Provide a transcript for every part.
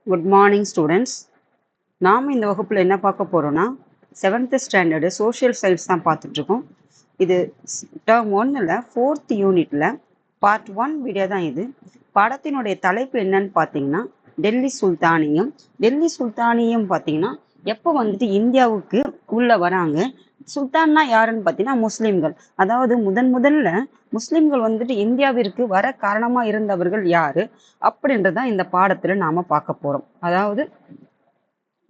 Good morning students. நாம் இந்த வகுப்பில் என்ன பார்க்க போகிறோன்னா, 7th ஸ்டாண்டர்டு சோஷியல் சயின்ஸ் தான் பார்த்துட்ருக்கோம். இது டேர்ம் 1ல் 4th யூனிட்டில் பார்ட் 1 வீடியோ தான் இது. பாடத்தினுடைய தலைப்பு என்னன்னு பார்த்தீங்கன்னா, டெல்லி சுல்தானியம். டெல்லி சுல்தானியம் பார்த்தீங்கன்னா எப்போ வந்துட்டு இந்தியாவுக்கு உள்ளே வராங்க. சுல்தான்னா யாருன்னு பார்த்தீங்கன்னா முஸ்லீம்கள். அதாவது முதல்ல முஸ்லீம்கள் வந்துட்டு இந்தியாவிற்கு வர காரணமாக இருந்தவர்கள் யாரு அப்படின்றதான் இந்த பாடத்தில் நாம் பார்க்க போகிறோம். அதாவது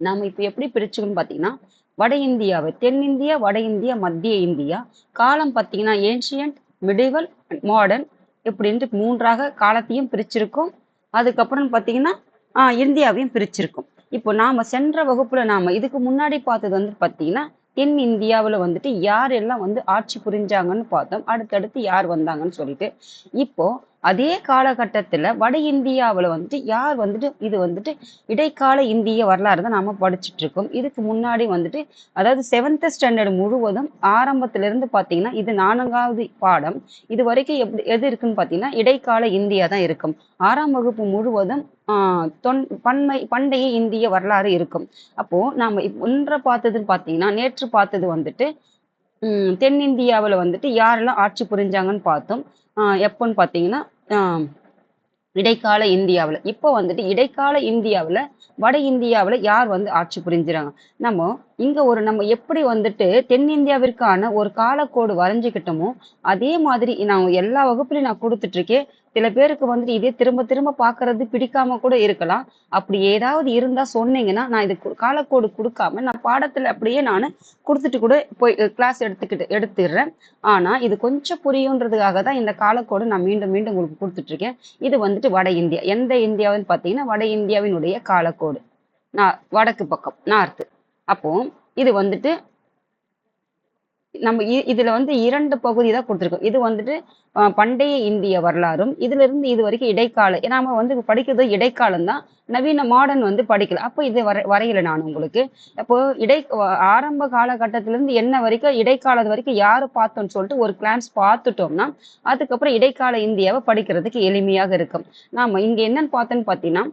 நாம் இப்போ எப்படி பிரிச்சுக்கணும்னு பார்த்தீங்கன்னா, வட இந்தியாவை தென்னிந்தியா, வட இந்தியா, மத்திய இந்தியா, காலம் பார்த்தீங்கன்னா ஏன்ஷியன்ட், மிடிவல், மாடர்ன் இப்படின்ட்டு 3ஆக காலத்தையும் பிரிச்சிருக்கோம். அதுக்கப்புறம் பார்த்தீங்கன்னா இந்தியாவையும் பிரிச்சிருக்கோம். இப்போ நாம சென்ற வகுப்புல நாம இதுக்கு முன்னாடி பார்த்தது வந்து பார்த்தீங்கன்னா, தென் இந்தியாவில் வந்துட்டு யார் எல்லாம் வந்து ஆட்சி புரிஞ்சாங்கன்னு பார்த்தோம். அடுத்தடுத்து யார் வந்தாங்கன்னு சொல்லிட்டு, இப்போ அதே காலகட்டத்துல வட இந்தியாவில் வந்துட்டு யார் வந்துட்டு இது வந்துட்டு இடைக்கால இந்திய வரலாறு தான் நாம படிச்சுட்டு இருக்கோம். இதுக்கு முன்னாடி வந்துட்டு அதாவது 7th ஸ்டாண்டர்ட் முழுவதும் ஆரம்பத்திலிருந்து பார்த்தீங்கன்னா இது 4வது பாடம். இது வரைக்கும் எது இருக்குன்னு பார்த்தீங்கன்னா இடைக்கால இந்தியா தான் இருக்கும். 6ஆம் வகுப்பு முழுவதும் பண்டைய இந்திய வரலாறு இருக்கும். அப்போ நாம ஒன்றை பார்த்ததுன்னு பார்த்தீங்கன்னா நேற்று பார்த்தது வந்துட்டு தென்னிந்தியாவில் வந்துட்டு யாரெல்லாம் ஆட்சி புரிஞ்சாங்கன்னு பார்த்தோம். எப்போன்னு பார்த்தீங்கன்னா இடைக்கால இந்தியாவில். இப்போ வந்துட்டு இடைக்கால இந்தியாவில் வட இந்தியாவில் யார் வந்து ஆட்சி புரிஞ்சுறாங்க. நம்ம எப்படி வந்துட்டு தென்னிந்தியாவிற்கான ஒரு காலக்கோடு வரைஞ்சுக்கிட்டோமோ அதே மாதிரி நான் எல்லா வகுப்புலையும் நான் கொடுத்துட்டு இருக்கேன். சில பேருக்கு வந்துட்டு இதே திரும்ப திரும்ப பார்க்கறது பிடிக்காம கூட இருக்கலாம். அப்படி ஏதாவது இருந்தா சொன்னீங்கன்னா நான் இது காலக்கோடு கொடுக்காம நான் பாடத்துல அப்படியே நான் கொடுத்துட்டு கூட போய் கிளாஸ் எடுத்துடுறேன். ஆனா இது கொஞ்சம் புரியுன்றதுக்காக தான் இந்த காலக்கோடு நான் மீண்டும் மீண்டும் உங்களுக்கு கொடுத்துட்டு இருக்கேன். இது வந்துட்டு வட இந்தியா. எந்த இந்தியாவுன்னு பார்த்தீங்கன்னா வட இந்தியாவினுடைய காலக்கோடு வடக்கு பக்கம் நார்த்து. அப்போ இது வந்துட்டு நம்ம இதுல வந்து 2 பகுதி தான் கொடுத்துருக்கோம். இது வந்துட்டு பண்டைய இந்திய வரலாறும் இதுல இருந்து இது வரைக்கும் இடைக்கால. நாம வந்து படிக்கிறது இடைக்காலம் தான், நவீன மாடர்ன் வந்து படிக்கல. அப்போ இது வரையில நான் உங்களுக்கு. அப்போ ஆரம்ப காலகட்டத்திலிருந்து என்ன வரைக்கும் இடைக்காலம் வரைக்கும் யாரு பார்த்தோம்னு சொல்லிட்டு ஒரு கிளான்ஸ் பார்த்துட்டோம்னா அதுக்கப்புறம் இடைக்கால இந்தியாவை படிக்கிறதுக்கு எளிமையாக இருக்கும். நாம இங்க என்னன்னு பார்த்தோன்னு பார்த்தீங்கன்னா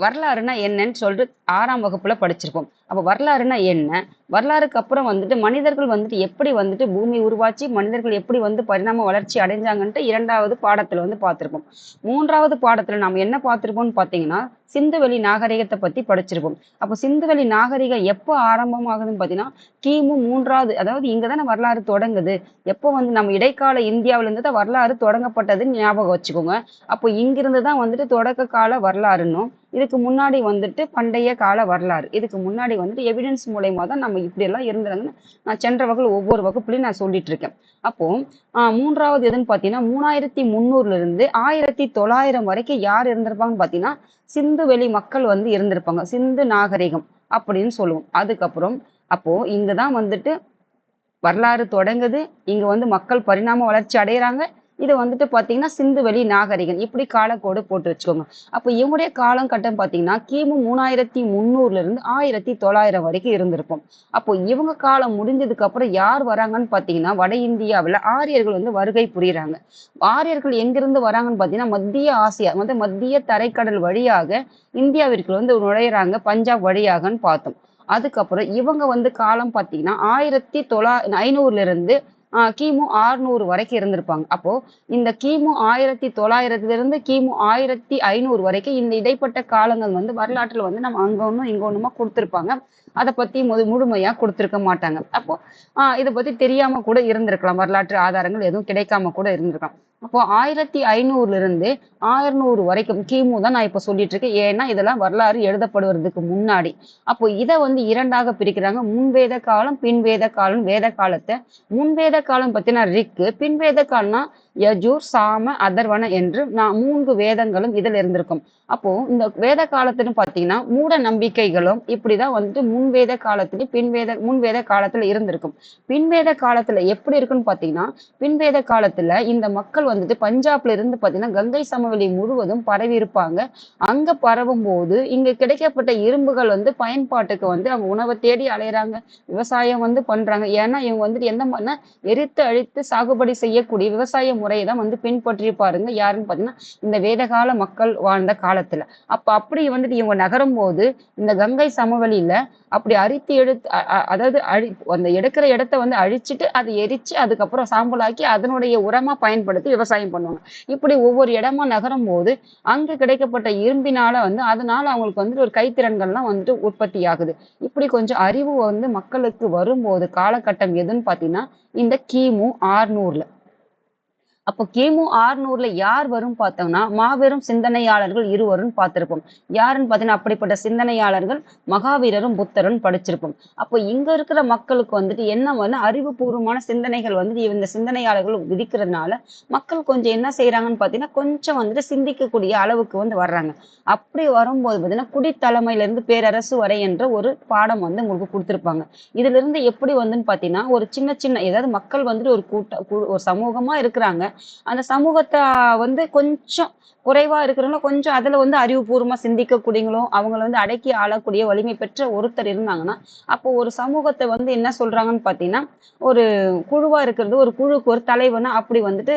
வரலாறுனா என்னன்னு சொல்லிட்டு 6ஆம் வகுப்புல படிச்சிருப்போம். அப்ப வரலாறுனா என்ன, வரலாறுக்கு அப்புறம் வந்துட்டு மனிதர்கள் வந்துட்டு எப்படி வந்துட்டு பூமி உருவாச்சு, மனிதர்கள் எப்படி வந்து பரிணாம வளர்ச்சி அடைஞ்சாங்கன்ட்டு 2வது பாடத்துல வந்து பார்த்திருப்போம். 3வது பாடத்துல நாம என்ன பார்த்திருப்போம்னு பார்த்தீங்கன்னா சிந்துவெளி நாகரிகத்தை பத்தி படிச்சிருப்போம். அப்போ சிந்துவெளி நாகரிகம் எப்போ ஆரம்பமாகுதுன்னு பார்த்தீங்கன்னா கிமு 3வது, அதாவது இங்கதானே வரலாறு தொடங்குது. எப்போ வந்து நம்ம இடைக்கால இந்தியாவில இருந்து தான் வரலாறு தொடங்கப்பட்டதுன்னு ஞாபகம் வச்சுக்கோங்க. அப்போ இங்கிருந்து தான் வந்துட்டு தொடக்க கால வரலாறுன்னும், இதுக்கு முன்னாடி வந்துட்டு பண்டைய கால வரலாறு, இதுக்கு முன்னாடி வந்துட்டு எவிடன்ஸ் மூலயமா தான் நம்ம இப்படி எல்லாம் இருந்தாங்கன்னு நான் சென்ற வகுப்புல ஒவ்வொரு வகுப்புலையும் நான் சொல்லிட்டு இருக்கேன். அப்போ 3வது எதுன்னு பார்த்தீங்கன்னா 3300 இருந்து 1900 வரைக்கும் யார் இருந்திருப்பாங்கன்னு பார்த்தீங்கன்னா சிந்துவெளி மக்கள் வந்து இருந்திருப்பாங்க. சிந்து நாகரிகம் அப்படின்னு சொல்லுவோம். அதுக்கப்புறம் அப்போ இங்கதான் வந்துட்டு வரலாறு தொடங்குது. இங்க வந்து மக்கள் பரிணாம வளர்ச்சி அடையறாங்க. இது வந்துட்டு பாத்தீங்கன்னா சிந்துவெளி நாகரிகம். இப்படி காலக்கோடு போட்டு வச்சுக்கோங்க. அப்போ இவங்களுடைய காலம் கட்டம் பாத்தீங்கன்னா கிமு 3300 இருந்து 1900 வரைக்கும் இருந்திருக்கும். அப்போ இவங்க காலம் முடிஞ்சதுக்கு அப்புறம் யார் வராங்கன்னு பாத்தீங்கன்னா வட இந்தியாவில் ஆரியர்கள் வந்து வருகை புரியுறாங்க. ஆரியர்கள் எங்கிருந்து வராங்கன்னு பாத்தீங்கன்னா மத்திய ஆசியா வந்து மத்திய தரைக்கடல் வழியாக இந்தியாவிற்கு வந்து நுழையிறாங்க, பஞ்சாப் வழியாகன்னு பார்த்தோம். அதுக்கப்புறம் இவங்க வந்து காலம் பார்த்தீங்கன்னா 1900 இருந்து கிமு 600 வரைக்கும் இருந்திருப்பாங்க. அப்போ இந்த கிமு 1900 இருந்து கிமு 1500 வரைக்கும் இந்த இடைப்பட்ட காலங்கள் வந்து வரலாற்றுல வந்து நம்ம அங்க ஒண்ணும் இங்க ஒண்ணுமா கொடுத்திருப்பாங்க. அதை பத்தி முழுமையா கொடுத்திருக்க மாட்டாங்க. அப்போ இதை பத்தி தெரியாம கூட இருந்திருக்கலாம். வரலாற்று ஆதாரங்கள் எதுவும் கிடைக்காம கூட இருந்திருக்கலாம். அப்போ 1500 இருந்து 600 வரைக்கும் கிமு தான் நான் இப்ப சொல்லிட்டு இருக்கேன். ஏன்னா இதெல்லாம் வரலாறு எழுதப்படுவதற்கு முன்னாடி. அப்போ இதை வந்து 2ஆக பிரிக்கிறாங்க. முன்வேத காலம், பின்வேத காலம். வேத காலத்தை முன்வேத காலம் பத்தின ரிக்கு, பின்வேத காலம்னா யஜூர், சாம, அதர்வன என்று 3 வேதங்களும் இதுல இருந்திருக்கும். அப்போ இந்த வேத காலத்துன்னு பாத்தீங்கன்னா மூட நம்பிக்கைகளும் இப்படிதான் வந்துட்டு முன்வேத காலத்துல முன்வேத காலத்துல இருந்திருக்கும். பின்வேத காலத்துல எப்படி இருக்குன்னு பாத்தீங்கன்னா பின்வேத காலத்துல இந்த மக்கள் வந்துட்டு பஞ்சாப்ல இருந்து பாத்தீங்கன்னா கங்கை சமவெளி சமவெளி முழுவதும் பரவி இருப்பாங்க. அங்க பரவும் போது இங்க கிடைக்கப்பட்ட இரும்புகள் வந்து பயன்பாட்டுக்கு வந்து அவங்க உணவை தேடி அலையறாங்க. விவசாயம் வந்து பண்றாங்க. ஏன்னா இவங்க வந்துட்டு எந்த மாதிரினா எரித்து அழித்து சாகுபடி செய்யக்கூடிய விவசாய முறையை தான் வந்து பின்பற்றி பாருங்க. யாருன்னு பாத்தீங்கன்னா இந்த வேதகால மக்கள் வாழ்ந்த காலத்துல. அப்படி வந்துட்டு இவங்க நகரும் போது இந்த கங்கை சமவெளியில அப்படி அரித்து எடுத்து அதாவது அந்த எடுக்கிற இடத்த வந்து அழிச்சிட்டு அதை எரிச்சு அதுக்கப்புறம் சாம்பலாக்கி அதனுடைய உரமா பயன்படுத்தி விவசாயம் பண்ணுவாங்க. இப்படி ஒவ்வொரு இடமா நகரும் போது அங்க கிடைக்கப்பட்ட இரும்பினால வந்து அதனால அவங்களுக்கு வந்துட்டு ஒரு கைத்திறன்கள்லாம் வந்துட்டு உற்பத்தி ஆகுது. இப்படி கொஞ்சம் அறிவு வந்து மக்களுக்கு வரும்போது காலகட்டம் எதுன்னு பாத்தீங்கன்னா இந்த கிமு 600ல. அப்போ கிமு 600ல யார் வரும் பார்த்தோம்னா மாபெரும் சிந்தனையாளர்கள் இருவரும் பார்த்திருப்போம். யாருன்னு பார்த்தீங்கன்னா அப்படிப்பட்ட சிந்தனையாளர்கள் மகாவீரரும் புத்தரும் படிச்சிருப்போம். அப்போ இங்க இருக்கிற மக்களுக்கு வந்துட்டு என்ன வந்து அறிவுபூர்வமான சிந்தனைகள் வந்து இந்த சிந்தனையாளர்கள் விதிக்கிறதுனால மக்கள் கொஞ்சம் என்ன செய்யறாங்கன்னு பார்த்தீங்கன்னா கொஞ்சம் வந்துட்டு சிந்திக்கக்கூடிய அளவுக்கு வந்து வர்றாங்க. அப்படி வரும்போது பார்த்தீங்கன்னா குடித்தலைமையில இருந்து பேரரசு வரை என்ற ஒரு பாடம் வந்து உங்களுக்கு கொடுத்திருப்பாங்க. இதுல இருந்து எப்படி வந்துன்னு பார்த்தீங்கன்னா ஒரு சின்ன சின்ன ஏதாவது மக்கள் வந்துட்டு ஒரு சமூகமா இருக்கிறாங்க. அந்த சமூகத்தை வந்து கொஞ்சம் குறைவா இருக்கிறவங்க கொஞ்சம் அதுல வந்து அறிவுபூர்வமா சிந்திக்கக்கூடியவங்களும் அவங்களை வந்து அடக்கி ஆளக்கூடிய வலிமை பெற்ற ஒருத்தர் இருந்தாங்கன்னா அப்போ ஒரு சமூகத்தை வந்து என்ன சொல்றாங்கன்னு பாத்தீங்கன்னா ஒரு குழுவா இருக்கிறது ஒரு குழுக்கு ஒரு தலைவனா அப்படி வந்துட்டு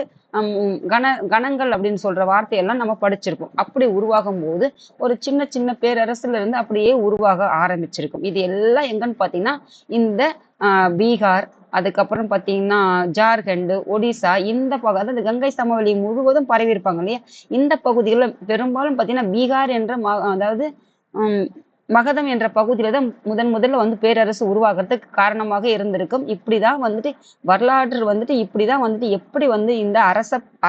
கணங்கள் அப்படின்னு சொல்ற வார்த்தையெல்லாம் நம்ம படிச்சிருக்கோம். அப்படி உருவாகும் போது ஒரு சின்ன சின்ன பேரரசுல இருந்து அப்படியே உருவாக ஆரம்பிச்சிருக்கும். இது எல்லாம் எங்கன்னு பாத்தீங்கன்னா இந்த பீகார், அதுக்கப்புறம் பாத்தீங்கன்னா ஜார்க்கண்ட், ஒடிசா இந்த அதாவது கங்கை சமவெளி முழுவதும் பரவி இருப்பாங்க இல்லையா? இந்த பகுதிகளில் பெரும்பாலும் பாத்தீங்கன்னா பீகார் என்ற அதாவது மகதம் என்ற பகுதியில தான் முதல்ல வந்து பேரரசு உருவாகிறதுக்கு காரணமாக இருந்திருக்கும். இப்படிதான் வந்துட்டு வரலாற்று வந்துட்டு இப்படிதான் வந்துட்டு எப்படி வந்து இந்த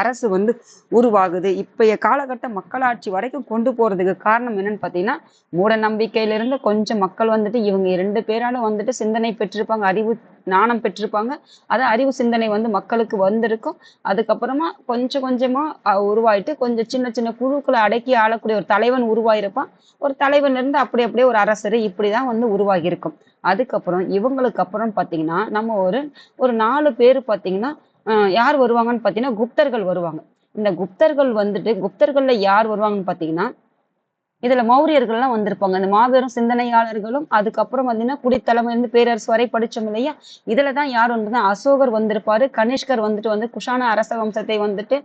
அரசு வந்து உருவாகுது இப்பய காலகட்ட மக்களாட்சி வரைக்கும் கொண்டு போறதுக்கு காரணம் என்னன்னு பாத்தீங்கன்னா மூட நம்பிக்கையிலிருந்து கொஞ்சம் மக்கள் வந்துட்டு இவங்க 2 பேராலும் வந்துட்டு சிந்தனை பெற்றிருப்பாங்க, அறிவு ஞானம் பெற்றிருப்பாங்க. அதான் அறிவு சிந்தனை வந்து மக்களுக்கு வந்திருக்கும். அதுக்கப்புறமா கொஞ்சம் கொஞ்சமா உருவாயிட்டு கொஞ்சம் சின்ன சின்ன குழுக்களை அடக்கி ஆளக்கூடிய ஒரு தலைவன் உருவாயிருப்பான். ஒரு தலைவன் இருந்து அப்படியே ஒரு அரசர் இப்படிதான் வந்து உருவாகி இருக்கும். அதுக்கப்புறம் இவங்களுக்கு அப்புறம் பாத்தீங்கன்னா நம்ம ஒரு 4 பேர் பாத்தீங்கன்னா யார் வருவாங்கன்னு பாத்தீங்கன்னா குப்தர்கள் வருவாங்க. இந்த குப்தர்கள் வந்துட்டு குப்தர்கள்ல யார் வருவாங்கன்னு பாத்தீங்கன்னா இதுல மௌரியர்கள்லாம் வந்திருப்பாங்க. இந்த மாபெரும் சிந்தனையாளர்களும் அதுக்கப்புறம் பாத்தீங்கன்னா குடித்தலைமை இருந்து பேரரசு வரை படிச்சோம் இல்லையா? இதுலதான் யார் வந்துன்னா அசோகர் வந்திருப்பாரு. கனிஷ்கர் வந்துட்டு வந்து குஷான அரச வம்சத்தை வந்துட்டு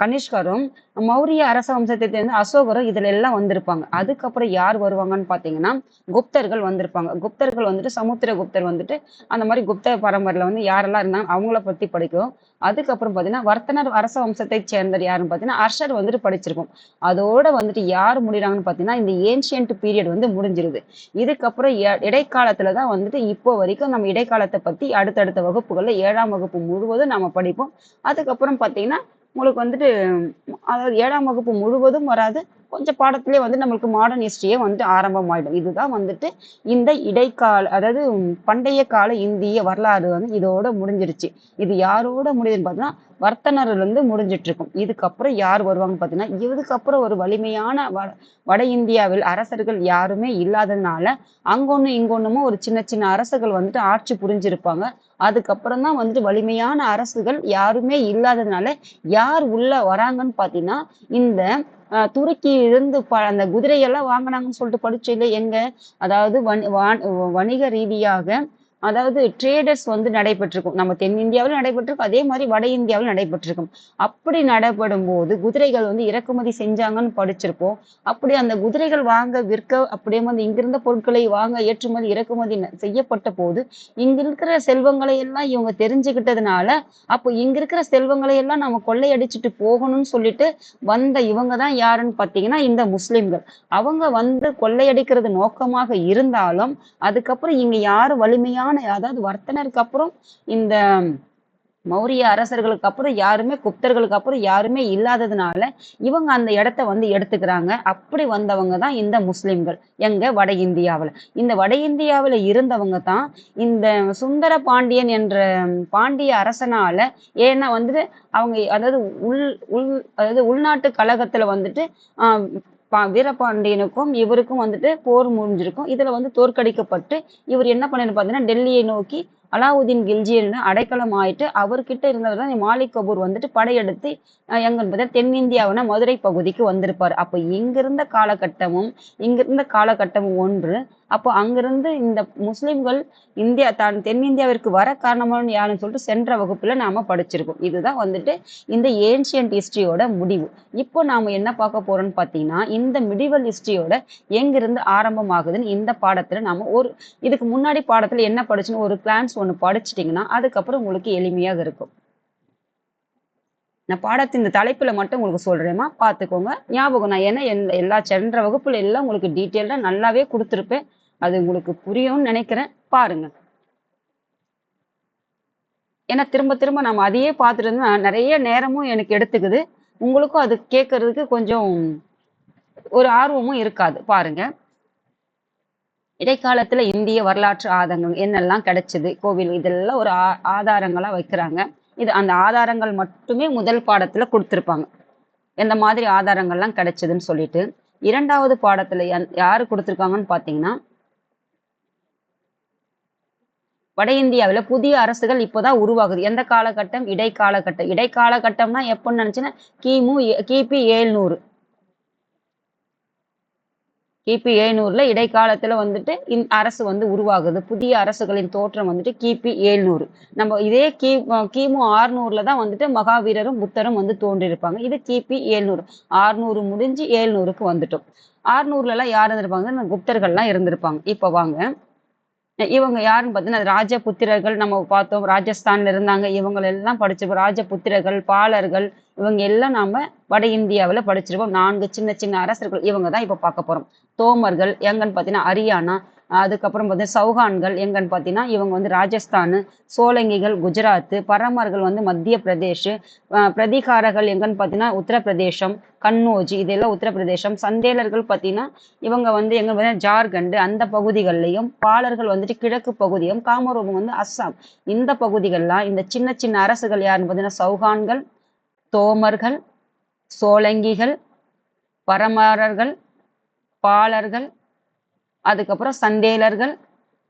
கனிஷ்கரும் மௌரிய அரச வம்சத்தை சேர்ந்து அசோகரும் இதுல எல்லாம் வந்திருப்பாங்க. அதுக்கப்புறம் யார் வருவாங்கன்னு பாத்தீங்கன்னா குப்தர்கள் வந்திருப்பாங்க. குப்தர்கள் வந்துட்டு சமுத்திரகுப்தர் வந்துட்டு அந்த மாதிரி குப்த பரம்பரையில வந்து யாரெல்லாம் இருந்தாங்க அவங்கள பத்தி படிக்கும். அதுக்கப்புறம் பாத்தீங்கன்னா வர்த்தனர் அரச வம்சத்தை சேர்ந்தவர் யாருன்னு பாத்தீங்கன்னா அர்ஷர் வந்துட்டு படிச்சிருக்கோம். அதோட வந்துட்டு யார் முடிறாங்கன்னு பாத்தீங்கன்னா இந்த ஏன்ஷியன்ட் பீரியட் வந்து முடிஞ்சிருது. இதுக்கப்புறம் இடைக்காலத்துலதான் வந்துட்டு இப்போ வரைக்கும் நம்ம இடைக்காலத்தை பத்தி அடுத்தடுத்த வகுப்புகள்ல 7ஆம் வகுப்பு முழுவதும் நாம படிப்போம். அதுக்கப்புறம் பாத்தீங்கன்னா உங்களுக்கு வந்துட்டு அதாவது 7ஆம் வகுப்பு முழுவதும் வராது. கொஞ்சம் பாடத்திலே வந்து நம்மளுக்கு மாடர்ன் ஹிஸ்டரியே வந்துட்டு ஆரம்பமாயிடும். இதுதான் வந்துட்டு இந்த இடைக்கால அதாவது பண்டைய கால இந்திய வரலாறு வந்து இதோட முடிஞ்சிருச்சு. இது யாரோட முடியுதுன்னு பார்த்தீங்கன்னா வர்த்தனர்ல இருந்து முடிஞ்சிட்டு இருக்கும். இதுக்கப்புறம் யார் வருவாங்கன்னு பார்த்தீங்கன்னா இதுக்கப்புறம் ஒரு வலிமையான வட இந்தியாவில் அரசர்கள் யாருமே இல்லாததுனால அங்கொன்னு இங்கொன்னுமோ ஒரு சின்ன சின்ன அரசுகள் வந்துட்டு ஆட்சி புரிஞ்சிருப்பாங்க. அதுக்கப்புறம் தான் வந்துட்டு வலிமையான அரசுகள் யாருமே இல்லாததுனால யார் உள்ள வராங்கன்னு பாத்தீங்கன்னா இந்த துருக்கி இருந்து அந்த குதிரையெல்லாம் வாங்கினாங்கன்னு சொல்லிட்டு படிச்சீங்க எங்க? அதாவது வணிக ரீதியாக அதாவது ட்ரேடர்ஸ் வந்து நடைபெற்றிருக்கும். நம்ம தென்னிந்தியாவில் நடைபெற்றிருக்கும், அதே மாதிரி வட இந்தியாவில் நடைபெற்றிருக்கும். அப்படி நடைபெறும் போது குதிரைகள் வந்து இறக்குமதி செஞ்சாங்கன்னு படிச்சிருப்போம். அப்படி அந்த குதிரைகள் வாங்க விற்க அப்படியே வந்து இங்கிருந்த பொருட்களை வாங்க ஏற்றுமதி இறக்குமதி செய்யப்பட்ட போது இங்க இருக்கிற செல்வங்களை எல்லாம் இவங்க தெரிஞ்சுக்கிட்டதுனால அப்போ இங்க இருக்கிற செல்வங்களை எல்லாம் நம்ம கொள்ளையடிச்சிட்டு போகணும்னு சொல்லிட்டு வந்த இவங்க தான் யாருன்னு பாத்தீங்கன்னா இந்த முஸ்லிம்கள். அவங்க வந்து கொள்ளையடிக்கிறது நோக்கமாக இருந்தாலும் அதுக்கப்புறம் இங்க யாரு வலிமையான அதாவது வர்த்தனருக்கு அப்புறம் இந்த மௌரிய அரசர்களுக்கு அப்புறம் யாருமே குப்தர்களுக்கு அப்புறம் யாருமே இல்லாததுனால இவங்க அந்த இடத்த வந்து எடுத்துக்கிறாங்க. அப்படி வந்தவங்க தான் இந்த முஸ்லிம்கள் எங்க வட இந்தியாவுல. இந்த வட இந்தியாவுல இருந்தவங்க தான் இந்த சுந்தர பாண்டியன் என்ற பாண்டிய அரசனால ஏன்னா வந்துட்டு அவங்க அதாவது அதாவது உள்நாட்டு கழகத்துல வந்துட்டு வீரபாண்டியனுக்கும் இவருக்கும் வந்துட்டு போர் முடிஞ்சிருக்கும். இதுல வந்து தோற்கடிக்கப்பட்டு இவர் என்ன பண்ணு பாத்தீங்கன்னா டெல்லியை நோக்கி அலாவுதீன் கில்ஜின்னு அடைக்கலம் ஆயிட்டு அவர்கிட்ட இருந்தவர் தான் மாலிக் கபூர் வந்துட்டு படையெடுத்து எங்க தென்னிந்தியாவின மதுரை பகுதிக்கு வந்திருப்பார். அப்ப இங்கிருந்த காலகட்டமும் ஒன்று. அப்போ அங்கிருந்து இந்த முஸ்லிம்கள் தென்னிந்தியாவிற்கு வர காரணமான யாருன்னு சொல்லிட்டு சென்ற வகுப்புல நாம படிச்சிருக்கோம். இதுதான் வந்துட்டு இந்த ஏன்ஷியன்ட் ஹிஸ்டரியோட முடிவு. இப்போ நாம என்ன பார்க்க போறோம்னு பாத்தீங்கன்னா, இந்த மிடிவல் ஹிஸ்டரியோட எங்கிருந்து ஆரம்பமாகுதுன்னு இந்த பாடத்துல நாம இதுக்கு முன்னாடி பாடத்துல என்ன படிச்சுன்னு ஒரு கிளான்ஸ் ஒண்ணு படிச்சிட்டீங்கன்னா அதுக்கப்புறம் உங்களுக்கு எளிமையாக இருக்கும். நான் பாடத்தின் இந்த தலைப்புல மட்டும் உங்களுக்கு சொல்றேம்மா, பார்த்துக்கோங்க. ஞாபகம் நான் ஏன்னா எல்லா சென்ற வகுப்புல எல்லாம் உங்களுக்கு டீட்டெயில்டா நல்லாவே கொடுத்துருப்பேன். அது உங்களுக்கு புரியும்னு நினைக்கிறேன். பாருங்க. ஏன்னா திரும்ப திரும்ப நம்ம அதையே பார்த்துட்டு இருந்தா நிறைய நேரமும் எனக்கு எடுத்துக்குது. உங்களுக்கும் அது கேட்கறதுக்கு கொஞ்சம் ஒரு ஆர்வமும் இருக்காது. பாருங்க. இடைக்காலத்துல இந்திய வரலாற்று ஆதாரங்கள் என்னெல்லாம் கிடைச்சது, கோவில் இதெல்லாம் ஒரு ஆதாரங்களா வைக்கிறாங்க. இது அந்த ஆதாரங்கள் மட்டுமே முதல் பாடத்துல கொடுத்திருப்பாங்க. எந்த மாதிரி ஆதாரங்கள்லாம் கிடைச்சதுன்னு சொல்லிட்டு. இரண்டாவது பாடத்துல யாரு கொடுத்திருக்காங்கன்னு பாத்தீங்கன்னா, வட இந்தியாவில புதிய அரசுகள் இப்போதான் உருவாகுது. எந்த காலகட்டம்? இடைக்காலகட்டம். இடைக்காலகட்டம்னா எப்பன்னு நினைச்சுன்னா கிபி 700. கிபி 700ல இடைக்காலத்துல வந்துட்டு அரசு வந்து உருவாகுது. புதிய அரசுகளின் தோற்றம் வந்துட்டு கிபி 700. நம்ம இதே கிமு 600ல தான் வந்துட்டு மகாவீரரும் புத்தரும் வந்து தோன்றியிருப்பாங்க. இது கிபி 700. 600 முடிஞ்சு 700க்கு வந்துட்டோம். 600ல எல்லாம் யார் இருந்திருப்பாங்க? குப்தர்கள்லாம் இருந்திருப்பாங்க. இப்ப வாங்க, இவங்க யாருன்னு பார்த்தீங்கன்னா ராஜபுத்திரர்கள் நம்ம பார்த்தோம். ராஜஸ்தான்ல இருந்தாங்க. இவங்களெல்லாம் படிச்சிருப்போம். ராஜபுத்திரர்கள், பாலர்கள், இவங்க எல்லாம் நாம வட இந்தியாவில் படிச்சிருப்போம். 4 சின்ன சின்ன அரசர்கள் இவங்க தான் இப்ப பார்க்க போறோம். தோமர்கள் எங்கன்னு பார்த்தீங்கன்னா ஹரியானா. அதுக்கப்புறம் பார்த்தீங்கன்னா சௌகான்கள் எங்கன்னு பார்த்தீங்கன்னா இவங்க வந்து ராஜஸ்தான். சோலங்கிகள் குஜராத். பரமர்கள் வந்து மத்திய பிரதேஷ். பிரதிகாரர்கள் எங்கன்னு பார்த்தீங்கன்னா உத்தரப்பிரதேசம். கன்னோஜி இதெல்லாம் உத்தரப்பிரதேசம். சந்தேலர்கள் பார்த்தீங்கன்னா இவங்க வந்து எங்க பார்த்தீங்கன்னா ஜார்க்கண்ட் அந்த பகுதிகள்லையும். பாலர்கள் வந்துட்டு கிழக்கு பகுதியும். காமரூபம் வந்து அஸ்ஸாம். இந்த பகுதிகள்லாம் இந்த சின்ன சின்ன அரசுகள் யாருன்னு பார்த்தீங்கன்னா சௌகான்கள், தோமர்கள், சோலங்கிகள், பரமாரர்கள், பாலர்கள், அதுக்கப்புறம் சந்தேலர்கள்,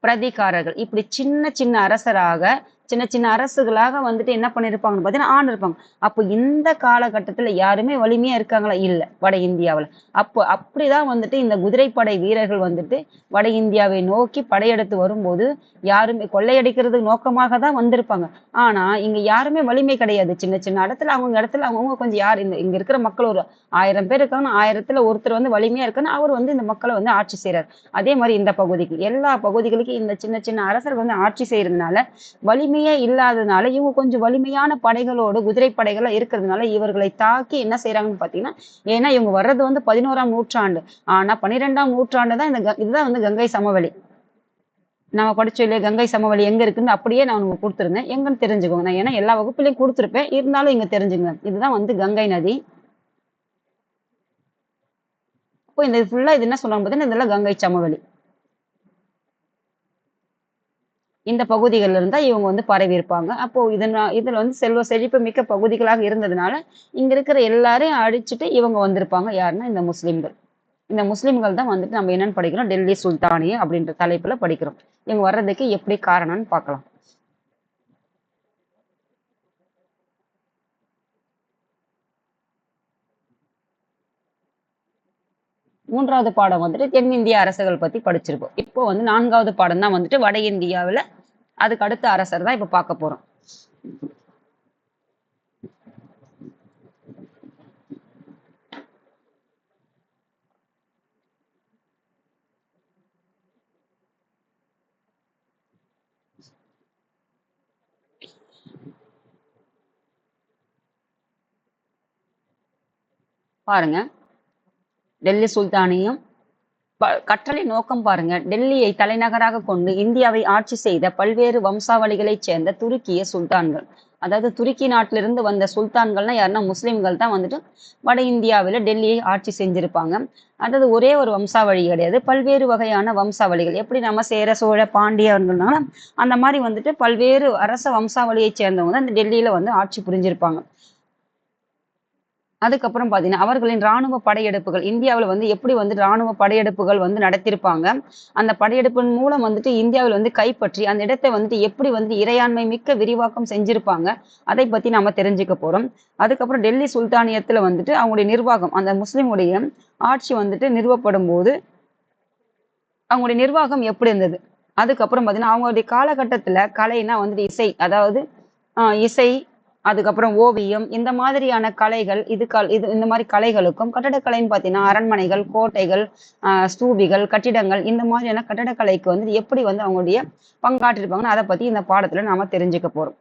பிரதிகாரர்கள். இப்படி சின்ன சின்ன அரசராக சின்ன சின்ன அரசுகளாக வந்துட்டு என்ன பண்ணிருப்பாங்கன்னு பார்த்தீங்கன்னா ஆண்டிருப்பாங்க. அப்போ இந்த காலகட்டத்துல யாருமே வலிமையா இருக்காங்களா? இல்ல வட இந்தியாவுல. அப்போ அப்படிதான் வந்துட்டு இந்த குதிரைப்படை வீரர்கள் வந்துட்டு வட இந்தியாவை நோக்கி படையெடுத்து வரும்போது யாருமே கொள்ளையடிக்கிறது நோக்கமாக தான் வந்திருப்பாங்க. ஆனா இங்க யாருமே வலிமை கிடையாது. சின்ன சின்ன இடத்துல அவங்க கொஞ்சம் யார் இங்க இருக்கிற மக்கள் ஒரு 1000 பேர் இருக்காங்கன்னா 1000த்துல ஒருத்தர் வந்து வலிமையா இருக்குன்னு அவர் வந்து இந்த மக்களை வந்து ஆட்சி செய்யறாரு. அதே மாதிரி இந்த பகுதிக்கு எல்லா பகுதிகளுக்கும் இந்த சின்ன சின்ன அரசர்கள் வந்து ஆட்சி செய்யறதுனால வலிமையே இல்லாததுனால இவங்க கொஞ்சம் வலிமையான படைகளோடு குதிரை படைகளா இருக்கிறதுனால இவர்களை தாக்கி என்ன செய்யறாங்கன்னு பாத்தீங்கன்னா, ஏன்னா இவங்க வர்றது வந்து 11ஆம் நூற்றாண்டு. ஆனா 12ஆம் நூற்றாண்டு தான் இதுதான் வந்து கங்கை சமவெளி. நம்ம படிச்சோம் இல்லையா கங்கை சமவெளி எங்க இருக்குன்னு அப்படியே நான் உங்களுக்கு கொடுத்துருந்தேன். எங்கன்னு தெரிஞ்சுக்கோங்க. நான் ஏன்னா எல்லா வகுப்புலையும் கொடுத்துருப்பேன். இருந்தாலும் இங்க தெரிஞ்சுங்க. இதுதான் வந்து கங்கை நதி. இப்போ இந்த ஃபுல்லா இது என்ன சொல்றாங்க பார்த்தீங்கன்னா இதெல்லாம் கங்கை சமவெளி. இந்த பகுதிகள்ல இருந்தா இவங்க வந்து பரவி இருப்பாங்க. அப்போ இதுல வந்து செல்வ செழிப்பு மிக்க பகுதிகளாக இருந்ததுனால இங்க இருக்கிற எல்லாரையும் அழிச்சிட்டு இவங்க வந்திருப்பாங்க. யாருன்னா இந்த முஸ்லிம்கள். இந்த முஸ்லிம்கள் தான் வந்துட்டு நம்ம என்னன்னு படிக்கிறோம்? டெல்லி சுல்தானிய அப்படின்ற தலைப்புல படிக்கிறோம். இவங்க வர்றதுக்கு எப்படி காரணம்னு பார்க்கலாம். மூன்றாவது பாடம் வந்துட்டு தென்னிந்திய அரசர்கள் பத்தி படிச்சிருப்போம். இப்போ வந்து 4வது பாடம் தான் வந்துட்டு வட இந்தியாவுல அதுக்கு அடுத்த அரசர் தான் இப்ப பார்க்க போறோம். பாருங்க, டெல்லி சுல்தானியம் கற்றலை நோக்கம் பாருங்க. டெல்லியை தலைநகராக கொண்டு இந்தியாவை ஆட்சி செய்த பல்வேறு வம்சாவளிகளைச் சேர்ந்த துருக்கிய சுல்தான்கள். அதாவது துருக்கி நாட்டிலிருந்து வந்த சுல்தான்கள்னா யாருன்னா முஸ்லிம்கள் தான் வந்துட்டு வட இந்தியாவில டெல்லியை ஆட்சி செஞ்சிருப்பாங்க. அதாவது ஒரே ஒரு வம்சாவளி கிடையாது. பல்வேறு வகையான வம்சாவளிகள். எப்படி நம்ம சேர சோழ பாண்டியர்கள்னால அந்த மாதிரி வந்துட்டு பல்வேறு அரச வம்சாவளியை சேர்ந்தவங்க தான் இந்த டெல்லியில வந்து ஆட்சி புரிஞ்சிருப்பாங்க. அதுக்கப்புறம் பார்த்தீங்கன்னா, அவர்களின் ராணுவ படையெடுப்புகள் இந்தியாவுல வந்து எப்படி வந்து ராணுவ படையெடுப்புகள் வந்து நடத்தியிருப்பாங்க. அந்த படையெடுப்பின் மூலம் வந்துட்டு இந்தியாவுல வந்து கைப்பற்றி, அந்த இடத்த வந்துட்டு எப்படி வந்து இறையாண்மை மிக்க விரிவாக்கம் செஞ்சிருப்பாங்க. அதை பத்தி நாம தெரிஞ்சுக்க போறோம். அதுக்கப்புறம் டெல்லி சுல்தானியத்துல வந்துட்டு அவங்களுடைய நிர்வாகம், அந்த முஸ்லிமுடைய ஆட்சி வந்துட்டு நிறுவப்படும்போது, அவங்களுடைய நிர்வாகம் எப்படி இருந்தது? அதுக்கப்புறம் பார்த்தீங்கன்னா, அவங்களுடைய காலகட்டத்துல கலைனா வந்துட்டு இசை, அதாவது இசை, அதுக்கப்புறம் ஓவியம், இந்த மாதிரியான கலைகள், இது இந்த மாரி கலைகளுக்கும், கட்டடக்கலைன்னு பார்த்தீங்கன்னா, அரண்மனைகள், கோட்டைகள், ஸ்தூபிகள், கட்டிடங்கள், இந்த மாதிரியான கட்டடக்கலைக்கு வந்து எப்படி வந்து அவங்களுடைய பங்காற்றிருப்பாங்கன்னு அத பத்தி இந்த பாடத்துல நாம தெரிஞ்சுக்க போறோம்.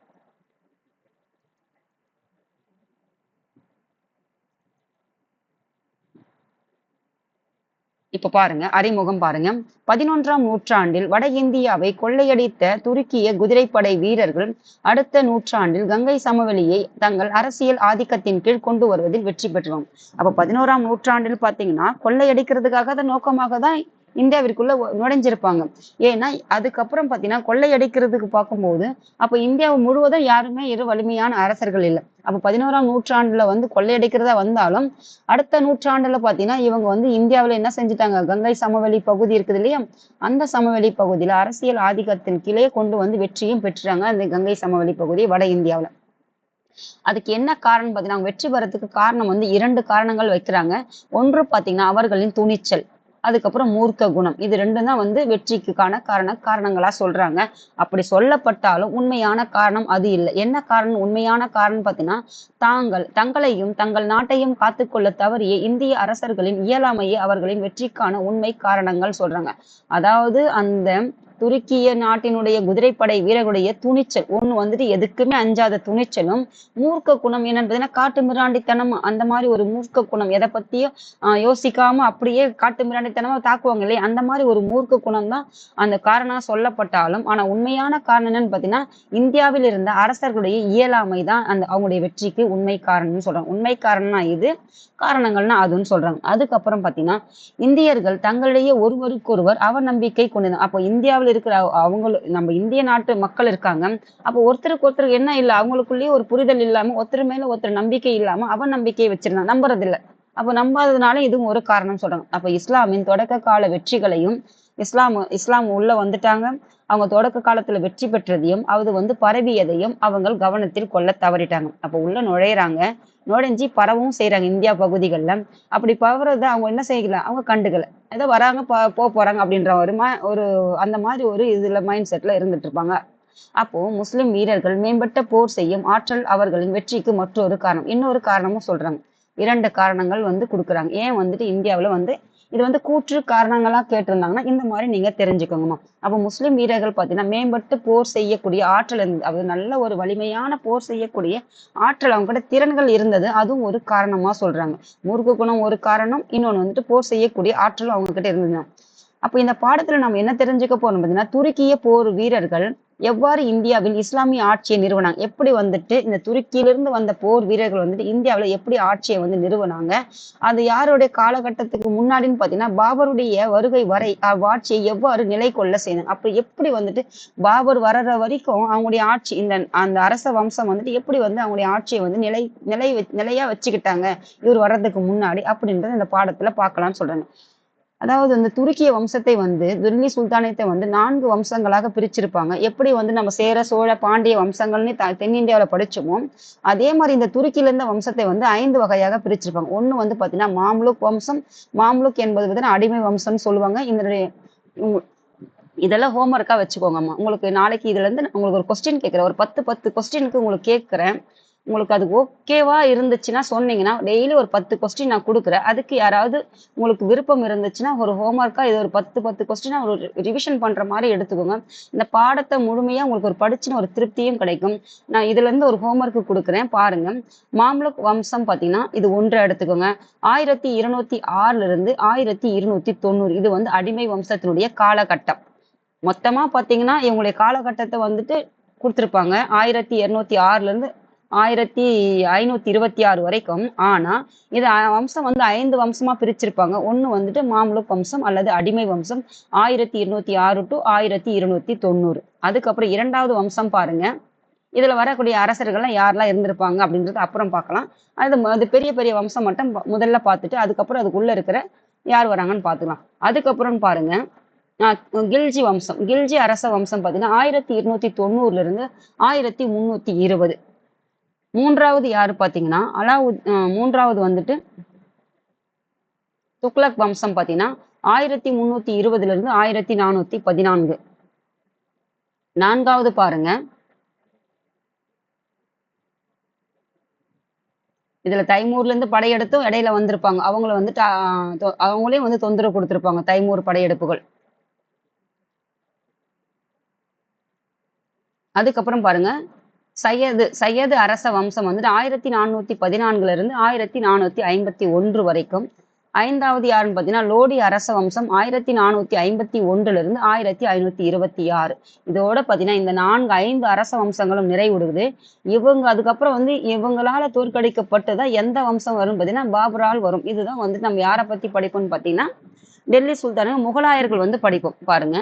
இப்ப பாருங்க, அறிமுகம் பாருங்க. 11ஆம் நூற்றாண்டில் வட இந்தியாவை கொள்ளையடித்த துருக்கிய குதிரைப்படை வீரர்கள் அடுத்த நூற்றாண்டில் கங்கை சமவெளியை தங்கள் அரசியல் ஆதிக்கத்தின் கீழ் கொண்டு வருவதில் வெற்றி பெற்றோம். அப்ப 11ஆம் நூற்றாண்டில் பாத்தீங்கன்னா கொள்ளையடிக்கிறதுக்காக தான் நோக்கமாக தான் இந்தியாவிற்குள்ள நுழைஞ்சிருப்பாங்க. ஏன்னா அதுக்கப்புறம் பாத்தீங்கன்னா கொள்ளையடிக்கிறதுக்கு பார்க்கும்போது அப்ப இந்தியா முழுவதும் யாருமே வலிமையான அரசர்கள் இல்ல. அப்ப 11ஆம் நூற்றாண்டுல வந்து கொள்ளையடிக்கிறதா வந்தாலும் அடுத்த நூற்றாண்டுல பாத்தீங்கன்னா இவங்க வந்து இந்தியாவுல என்ன செஞ்சுட்டாங்க, கங்கை சமவெளி பகுதி இருக்குது இல்லையா, அந்த சமவெளி பகுதியில அரசியல் ஆதிக்கத்தின் கீழே கொண்டு வந்து வெற்றியும் பெற்றாங்க அந்த கங்கை சமவெளி பகுதி வட இந்தியாவுல. அதுக்கு என்ன காரணம் பாத்தீங்கன்னா அவங்க வெற்றி பெறதுக்கு காரணம் வந்து 2 காரணங்கள் வைக்கிறாங்க. ஒன்று பாத்தீங்கன்னா அவர்களின் துணிச்சல், அதுக்கப்புறம் மூர்க்க குணம். இது 2 தான் வந்து வெற்றிக்குக்கான காரணங்களா சொல்றாங்க. அப்படி சொல்லப்பட்டாலும் உண்மையான காரணம் அது இல்லை. என்ன காரணம்? உண்மையான காரணம் பாத்தீங்கன்னா தங்களையும் தங்கள் நாட்டையும் காத்துக்கொள்ள தவறிய இந்திய அரசர்களின் இயலாமையே அவர்களின் வெற்றிக்கான உண்மை காரணங்கள் சொல்றாங்க. அதாவது அந்த துருக்கிய நாட்டினுடைய குதிரைப்படை வீரர்களுடைய துணிச்சல் ஒண்ணு வந்துட்டு எதுக்குமே அஞ்சாத துணிச்சலும், மூர்க்க குணம் என்னன்னு பார்த்தீங்கன்னா காட்டு மிராண்டித்தனம், அந்த மாதிரி ஒரு மூர்க்க குணம், எதை பத்தியும் யோசிக்காம அப்படியே காட்டு மிராண்டித்தனமா தாக்குவாங்க இல்லையா, அந்த மாதிரி ஒரு மூர்க்க குணம் தான் அந்த காரணம் சொல்லப்பட்டாலும், ஆனா உண்மையான காரணம் என்னன்னு பார்த்தீங்கன்னா இந்தியாவில் இருந்த அரசர்களுடைய இயலாமை தான் அந்த அவங்களுடைய வெற்றிக்கு உண்மை காரணம்னு சொல்றாங்க. உண்மை காரணம்னா இது, காரணங்கள்னா அதுன்னு சொல்றாங்க. அதுக்கப்புறம் பார்த்தீங்கன்னா இந்தியர்கள் தங்களிடையே ஒருவருக்கொருவர் அவநம்பிக்கை கொண்டிருந்தாங்க. அப்போ இந்தியாவில் இருக்கிற நம்ம இந்திய நாட்டு மக்கள் இருக்காங்க. அப்போ ஒருத்தருக்கு ஒருத்தர் என்ன இல்லை, அவங்களுக்குள்ளேயே ஒரு புரிதல் இல்லாம ஒருத்தர் மேல ஒருத்தர் நம்பிக்கை இல்லாம அவநம்பிக்கையை வச்சிருந்தாங்க, நம்புறது இல்ல. அப்ப நம்பாததுனால இதுவும் ஒரு காரணம் சொல்றாங்க. அப்ப இஸ்லாமின் தொடக்க கால வெற்றிகளையும், இஸ்லாம் உள்ள வந்துட்டாங்க, அவங்க தொடக்க காலத்துல வெற்றி பெற்றதையும் அது வந்து பரவியதையும் அவங்க கவனத்தில் கொள்ள தவறிட்டாங்க. அப்ப உள்ள நுழையிறாங்க, நுழைஞ்சி பரவும் செய்யறாங்க இந்தியா பகுதிகள்ல. அப்படி பரவுறத அவங்க என்ன செய்யல, அவங்க கண்டுக்கல. ஏதோ வராங்க போறாங்க அப்படின்ற ஒரு அந்த மாதிரி ஒரு இதுல மைண்ட் செட்ல இருந்துட்டு இருப்பாங்க. அப்போ முஸ்லிம் வீரர்கள் மேம்பட்ட போர் செய்யும் ஆற்றல் அவர்களின் வெற்றிக்கு மற்றொரு காரணம். இன்னொரு காரணமும் சொல்றாங்க. 2 காரணங்கள் வந்து கொடுக்குறாங்க. ஏன் வந்துட்டு இந்தியாவுல வந்து இது வந்து கூற்று காரணங்களா கேட்டிருந்தாங்கன்னா இந்த மாதிரி நீங்க தெரிஞ்சுக்கோங்கம்மா. அப்ப முஸ்லிம் வீரர்கள் பாத்தீங்கன்னா மேம்பட்டு போர் செய்யக்கூடிய ஆற்றல் இருந்தது. அது நல்ல ஒரு வலிமையான போர் செய்யக்கூடிய ஆற்றல் அவங்க கிட்ட திறன்கள் இருந்தது. அதுவும் ஒரு காரணமா சொல்றாங்க. மூர்க்க குணம் ஒரு காரணம், இன்னொன்னு வந்துட்டு போர் செய்யக்கூடிய ஆற்றலும் அவங்க கிட்ட இருந்தது. அப்ப இந்த பாடத்துல நம்ம என்ன தெரிஞ்சுக்க போறோம் பார்த்தீங்கன்னா துருக்கிய போர் வீரர்கள் எவ்வாறு இந்தியாவில் இஸ்லாமிய ஆட்சியை நிறுவனாங்க, எப்படி வந்துட்டு இந்த துருக்கியிலிருந்து வந்த போர் வீரர்கள் வந்துட்டு இந்தியாவுல எப்படி ஆட்சியை வந்து நிறுவனாங்க, அது யாருடைய காலகட்டத்துக்கு முன்னாடின்னு பாத்தீங்கன்னா பாபருடைய வருகை வரை ஆட்சியை எவ்வாறு நிலை கொள்ள செய்யணும், அப்ப எப்படி வந்துட்டு பாபர் வர்ற வரைக்கும் அவங்களுடைய ஆட்சி அந்த அரச வம்சம் வந்துட்டு எப்படி வந்து அவங்களுடைய ஆட்சியை வந்து நிலையா வச்சுக்கிட்டாங்க இவர் வர்றதுக்கு முன்னாடி அப்படின்றத இந்த பாடத்துல பார்க்கலாம்னு சொல்றாங்க. அதாவது இந்த துருக்கிய வம்சத்தை வந்து தில்லி சுல்தானத்தை வந்து 4 வம்சங்களாக பிரிச்சிருப்பாங்க. எப்படி வந்து நம்ம சேர சோழ பாண்டிய வம்சங்கள்னு தென்னிந்தியாவில படிச்சோமோ அதே மாதிரி இந்த துருக்கியில இருந்த வம்சத்தை வந்து 5 வகையாக பிரிச்சிருப்பாங்க. ஒண்ணு வந்து பாத்தீங்கன்னா மாம்லுக் வம்சம். மாம்லுக் என்பது வந்து அடிமை வம்சம்னு சொல்லுவாங்க. இதெல்லாம் ஹோம்ஒர்க்கா வச்சுக்கோங்கம்மா. உங்களுக்கு நாளைக்கு இதுல இருந்து உங்களுக்கு ஒரு கொஸ்டின் கேட்கிறேன், ஒரு 10 கொஸ்டினுக்கு உங்களுக்கு கேட்கிறேன். உங்களுக்கு அது ஓகேவா இருந்துச்சுன்னா சொன்னீங்கன்னா டெய்லி ஒரு 10 கொஸ்டின் நான் கொடுக்குறேன். அதுக்கு யாராவது உங்களுக்கு விருப்பம் இருந்துச்சுன்னா ஒரு ஹோம்ஒர்க்கா இது ஒரு 10 கொஸ்டினா ஒரு ரிவிஷன் பண்ற மாதிரி எடுத்துக்கோங்க. இந்த பாடத்தை முழுமையா உங்களுக்கு ஒரு படிச்சுன்னு ஒரு திருப்தியும் கிடைக்கும். நான் இதுல இருந்து ஒரு ஹோம்ஒர்க் கொடுக்குறேன் பாருங்க. மாம்லுக் வம்சம் பாத்தீங்கன்னா இது 1 எடுத்துக்கோங்க. 1206 இருந்து 1290 இது வந்து அடிமை வம்சத்தினுடைய காலகட்டம். மொத்தமா பாத்தீங்கன்னா இவங்களுடைய காலகட்டத்தை வந்துட்டு கொடுத்திருப்பாங்க 1206 இருந்து 1526 வரைக்கும். ஆனா இது வம்சம் வந்து 5 வம்சமா பிரிச்சிருப்பாங்க. ஒண்ணு வந்துட்டு மாம்லுக் வம்சம் அல்லது அடிமை வம்சம் 1206 to 1290. அதுக்கப்புறம் 2வது வம்சம் பாருங்க, இதுல வரக்கூடிய அரசர்கள்லாம் யாரெல்லாம் இருந்திருப்பாங்க அப்படின்றது அப்புறம் பார்க்கலாம். அது பெரிய பெரிய வம்சம் மட்டும் முதல்ல பார்த்துட்டு அதுக்கப்புறம் அதுக்குள்ள இருக்கிற யார் வராங்கன்னு பார்த்துக்கலாம். அதுக்கப்புறம் பாருங்க, கில்ஜி வம்சம். கில்ஜி அரச வம்சம் பார்த்தீங்கன்னா 1290 இருந்து 1320. மூன்றாவது யாரு பார்த்தீங்கன்னா மூன்றாவது வந்துட்டு துக்ளக் வம்சம் பார்த்தீங்கன்னா 1320 இருந்து 1414. நான்காவது பாருங்க, இதுல தைமூர்ல இருந்து படையெடுத்தும் இடையில வந்திருப்பாங்க. அவங்கள வந்துட்டு அவங்களே வந்து தொந்தரவு கொடுத்திருப்பாங்க தைமூர் படையெடுப்புகள். அதுக்கப்புறம் பாருங்க, சையது அரச வம்சம் வந்துட்டு 1414 இருந்து 1451 வரைக்கும். ஐந்தாவது யாருன்னு பார்த்தீங்கன்னா லோடி அரச வம்சம் 1451 இருந்து 1526. இதோட பார்த்தீங்கன்னா இந்த 5 அரச வம்சங்களும் நிறைவுடுது. இவங்க அதுக்கப்புறம் வந்து இவங்களால தோற்கடிக்கப்பட்டதான் எந்த வம்சம் வரும் பார்த்தீங்கன்னா பாபரால் வரும். இதுதான் வந்து நம்ம யாரை பத்தி படிப்போம்னு பார்த்தீங்கன்னா டெல்லி சுல்தானுங்க முகலாயர்கள் வந்து படிப்போம். பாருங்க,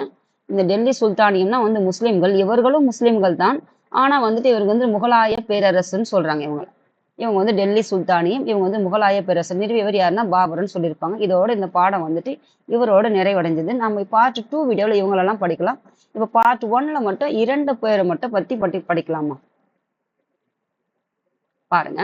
இந்த டெல்லி சுல்தானியம்னா வந்து முஸ்லிம்கள், இவர்களும் முஸ்லிம்கள் தான். ஆனா வந்துட்டு இவருக்கு வந்து முகலாய பேரரசுன்னு சொல்றாங்க இவங்க வந்து டெல்லி சுல்தானியம், இவங்க வந்து முகலாய பேரரசு நிறுவியவர் யாருன்னா பாபர்னு சொல்லியிருப்பாங்க. இதோட இந்த பாடம் வந்துட்டு இவரோட நிறைவடைஞ்சது. நம்ம பார்ட் 2 வீடியோல இவங்களெல்லாம் படிக்கலாம். இப்ப பார்ட் 1ல மட்டும் 2 பேரை மட்டும் பத்தி படிக்கலாமா? பாருங்க,